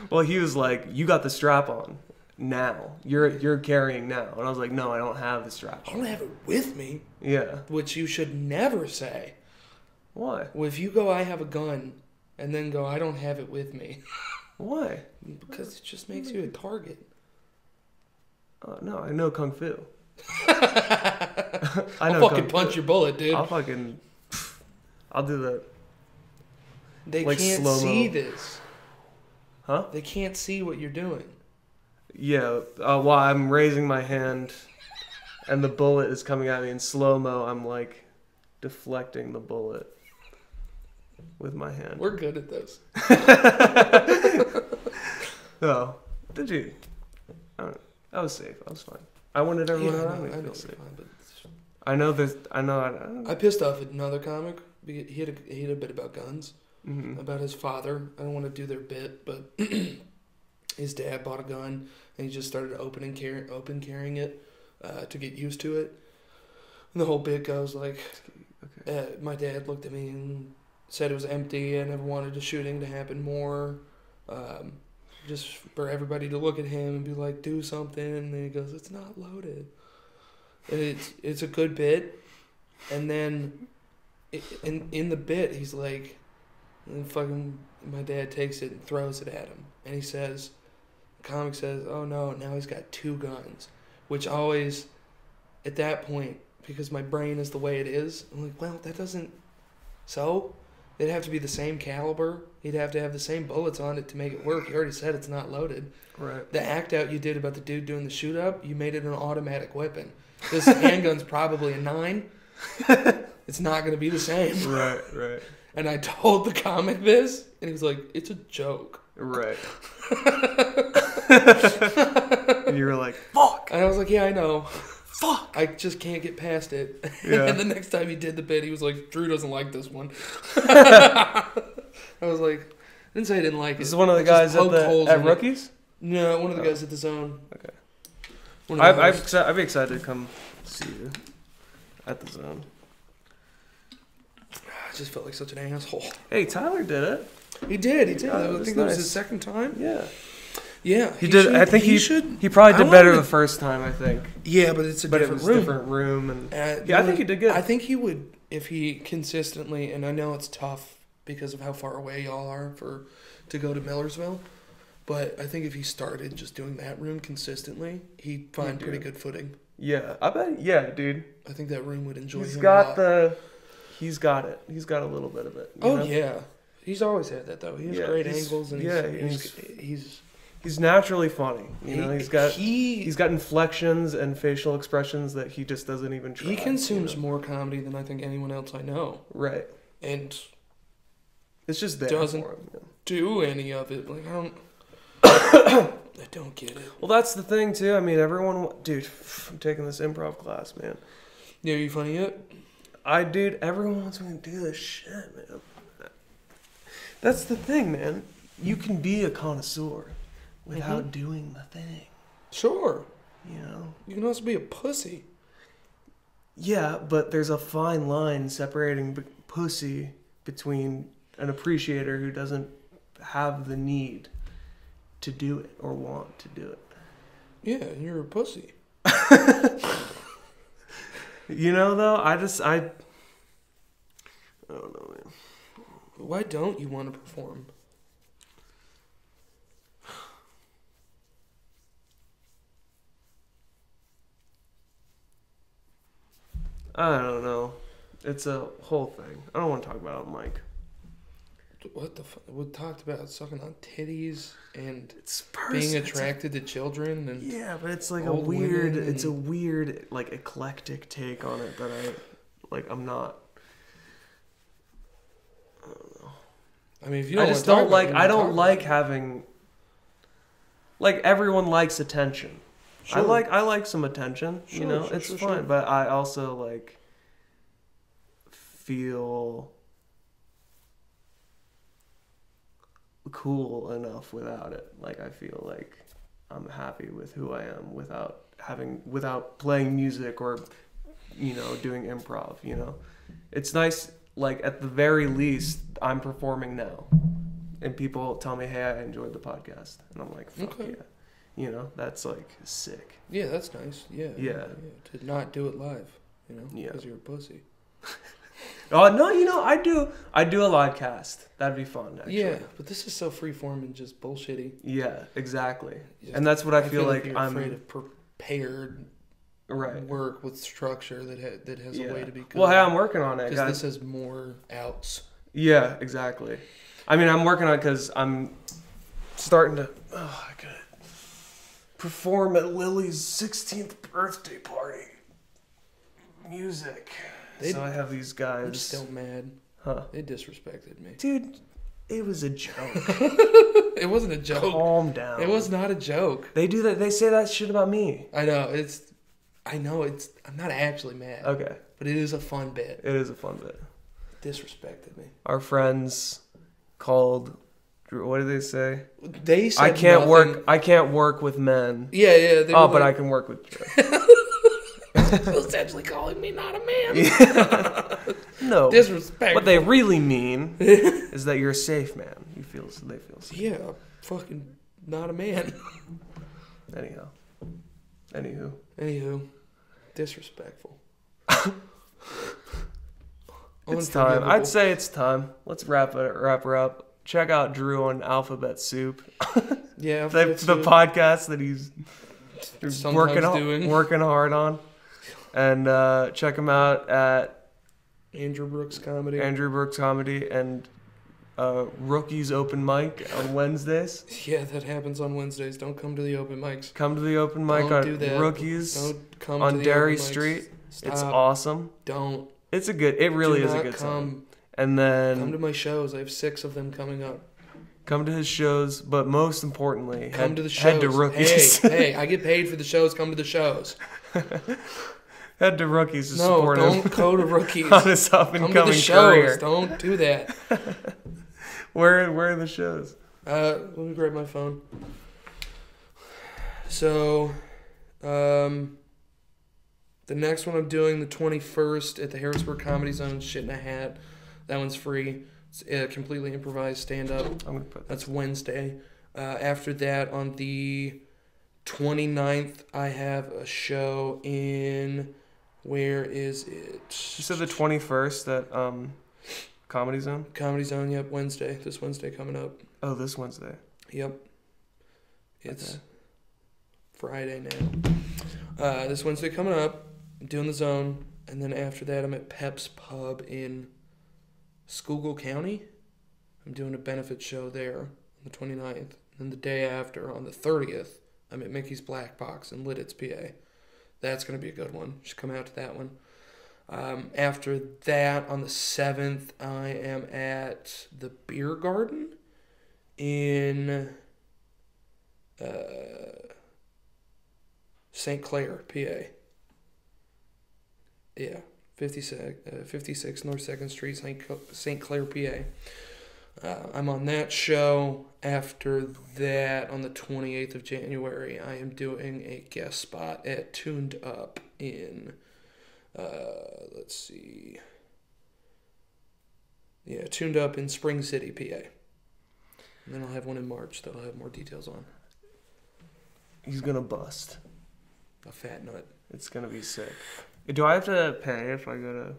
Well, he was like, "You got the strap on now. You're carrying now," and I was like, "No, I don't have the strap I on." don't have it with me, Yeah. which you should never say. Why? Well, if you go, I have a gun, and then go, I don't have it with me, Why? because it just makes you a target. No, I know kung fu. I'll fucking punch your bullet, dude. I'll do that. They like can't slow-mo. see this. Huh? They can't see what you're doing. Yeah. While I'm raising my hand, and the bullet is coming at me in slow mo, I'm like deflecting the bullet with my hand. We're good at this. Oh, did you? I was safe. I was fine. I wanted everyone around me to feel safe. Fine, but I know this. I know. I pissed off at another comic. He had a bit about guns, Mm-hmm. about his father. I don't want to do their bit, but his dad bought a gun and he just started open carrying it to get used to it. And the whole bit goes like, my dad looked at me and said it was empty. I never wanted the shooting to happen more. Just for everybody to look at him and be like, do something. And then he goes, it's not loaded. And it's a good bit. And then in the bit, he's like, and fucking my dad takes it and throws it at him. And he says, the comic says, oh no, now he's got two guns. Which always, at that point, because my brain is the way it is, I'm like, well, that doesn't, so? It'd have to be the same caliber. He'd have to have the same bullets on it to make it work. You already said it's not loaded. Right. The act out you did about the dude doing the shoot up, you made it an automatic weapon. This handgun's probably a 9. It's not going to be the same. Right. And I told the comic this, and he was like, it's a joke. Right. And you were like, fuck. And I was like, yeah, I know. Fuck. I just can't get past it. Yeah. And the next time he did the bit, he was like, Drew doesn't like this one. I was like, I didn't say I didn't like it. This is one of the I guys just poked holes at in it. Rookies? No, one of the guys at the Zone. Okay. One of the hosts. I'd be excited to come see you at the Zone. I just felt like such an asshole. Hey, Tyler did it. He did. Yeah, it I was think that was nice. his second time. Yeah. Yeah. He did. should- I think he should. He probably I did better wanted the first time, I think. Yeah, but it's a But it different was room. a different room. And Yeah, I think he did good. I think he would, if he consistently, and I know it's tough because of how far away y'all are to go to Millersville, but I think if he started just doing that room consistently, he'd find do pretty it. good footing. Yeah, I bet. Yeah, dude. I think that room would enjoy He's him got a lot. He's got it. He's got a little bit of it. you Oh know? yeah, he's always had that though. He has Yeah, great he's- angles, and yeah, he's He's naturally funny. You know, he's got he inflections and facial expressions that he just doesn't even try. he consumes you know? more comedy than I think anyone else I know, Right. and It's just there Doesn't- for him. Yeah. do any of it. Like I don't, I don't get it. Well, that's the thing too. I mean, dude, I'm taking this improv class, man. Yeah, are you funny yet? Dude, everyone wants me to do this shit, man. That's the thing, man. You can be a connoisseur without doing the thing, Sure. you know? You can also be a pussy. Yeah, but there's a fine line separating pussy between an appreciator who doesn't have the need to do it or want to do it. Yeah, and you're a pussy. You know, though, I don't know, man. Why don't you want to perform? I don't know. It's a whole thing. I don't want to talk about it on mic. What the fuck? We talked about sucking on titties and It's being attracted to children and Yeah, but it's like old women it's a and- weird, like, eclectic take on it that I'm not. I mean, if you don't I just wanna don't talk like. about it, I we don't talk like about having. Like, everyone likes attention. it. Sure. I like some attention. Sure, you know, sure, it's sure, fine. sure. But I also like feel cool enough without it. Like, I feel like I'm happy with who I am without playing music or, doing improv, It's nice, like, at the very least, I'm performing now. And people tell me, hey, I enjoyed the podcast. And I'm like, fuck Okay. yeah. That's, like, sick. Yeah, that's nice. Yeah. To not do it live, Yeah. because you're a pussy. Oh, no, I do a live cast. That'd be fun, actually. Yeah, but this is so freeform and just bullshitty. Yeah, exactly. And that's what I feel like you're I'm afraid of prepared right. work with structure that has a way to be good. Well, hey, I'm working on it, because guys. this has more outs. Yeah, exactly. I mean, I'm working on it because I'm starting to I could perform at Lily's 16th birthday party. Music. So I have these guys. I'm still mad. Huh? They disrespected me. Dude, it was a joke. It wasn't a joke. Calm down. It was not a joke. They do that. They say that shit about me. I know. I'm not actually mad. Okay. But it is a fun bit. It is a fun bit. Disrespected me. Our friends called. What did they say? They said I can't nothing. I can't work with men. Yeah. They were But I like, can work with Joe. essentially calling me not a man. No. Disrespectful. What they really mean is that you're a safe man. They feel safe. Yeah, fucking not a man. Anywho, disrespectful. It's time. I'd say it's time. Let's wrap her up. Check out Drew on Alphabet Soup. Yeah, the podcast that he's sometimes working hard on. And check him out at Andrew Brooks Comedy. and Rookies Open Mic on Wednesdays. Yeah, that happens on Wednesdays. Don't come to the open mics. Come to the open mic Don't do on that. Rookies Don't come on to the Derry open mics. Street. Stop. It's awesome. Don't. It really Do is a not good come. time. And then Come to my shows. I have 6 of them coming up. come to his shows, but most importantly, Come to the shows. head to Rookies. Hey, I get paid for the shows. Come to the shows. Head to Rookies to No, support don't him go to Rookies. on his up and Come to the coming shows. career. Don't do that. Where are the shows? Let me grab my phone. So, the next one I'm doing the 21st at the Harrisburg Comedy Zone, Shit in a Hat. That one's free. It's completely improvised stand-up. I'm gonna put That's Wednesday. After that, on the 29th, I have a show in... Where is it? You said the 21st at Comedy Zone? Comedy Zone, yep, Wednesday. This Wednesday coming up. Oh, this Wednesday. Yep. It's Okay. Friday now. This Wednesday coming up, I'm doing the Zone, and then after that I'm at Pep's Pub in Schuylkill County. I'm doing a benefit show there on the 29th. And then the day after, on the 30th, I'm at Mickey's Black Box in Lidditz, PA. That's going to be a good one. Just come out to that one. After that, on the 7th, I am at the Beer Garden in St. Clair, PA. Yeah, 56 North 2nd Street, St. Clair, PA. I'm on that show. After that, on the 28th of January, I am doing a guest spot at Tuned Up in, let's see. Yeah, Tuned Up in Spring City, PA. And then I'll have one in March that I'll have more details on. He's gonna bust. A fat nut. It's gonna be sick. Do I have to pay if I go to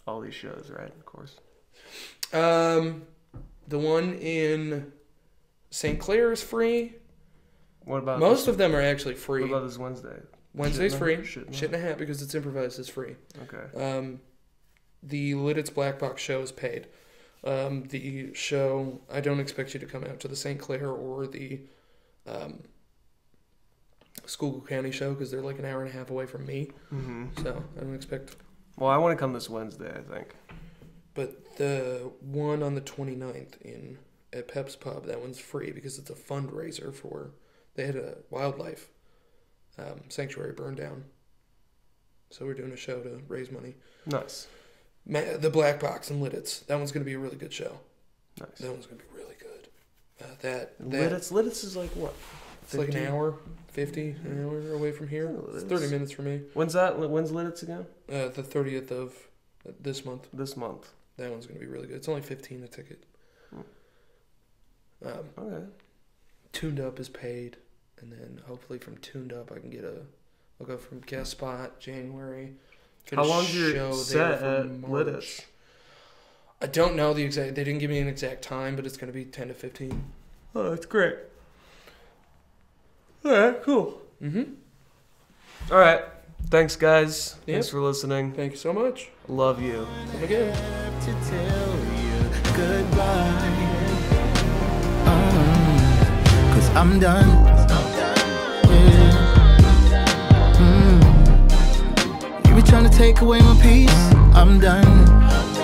all these shows, right? Of course. The one in St. Clair is free. What about Most of them are actually free. What about this Wednesday? Wednesday's free. Shit Shit in a Hat, because it's improvised, is free. Okay. The Lidditz Black Box show is paid. The show, I don't expect you to come out to the St. Clair or the Schuylkill County show, because they're like an hour and a half away from me. Mm-hmm. So I don't expect. Well, I want to come this Wednesday, I think. But the one on the 29th at Pep's Pub, that one's free because it's a fundraiser for... They had a wildlife sanctuary burned down. So we're doing a show to raise money. Nice. The Black Box in Lidditz. That one's going to be a really good show. Nice. That one's going to be really good. Lidditz is like what? It's like an hour, 50 an hour away from here. Oh, It's it 30 is. minutes for me. When's Lidditz again? The 30th of this month. This month. That one's gonna be really good. It's only $15 a ticket. Okay. Tuned Up is paid, and then hopefully from Tuned Up I can get I'll go from guest spot January. Get How a long's your show set there at for March. Lidditz? I don't know the exact. They didn't give me an exact time, but it's gonna be 10 to 15. Oh, that's great. All right, cool. All right. Thanks, guys. Yep. Thanks for listening. Thank you so much. Love you. Come again. To tell you goodbye. 'Cause I'm done. Yeah. You be trying to take away my peace. I'm done.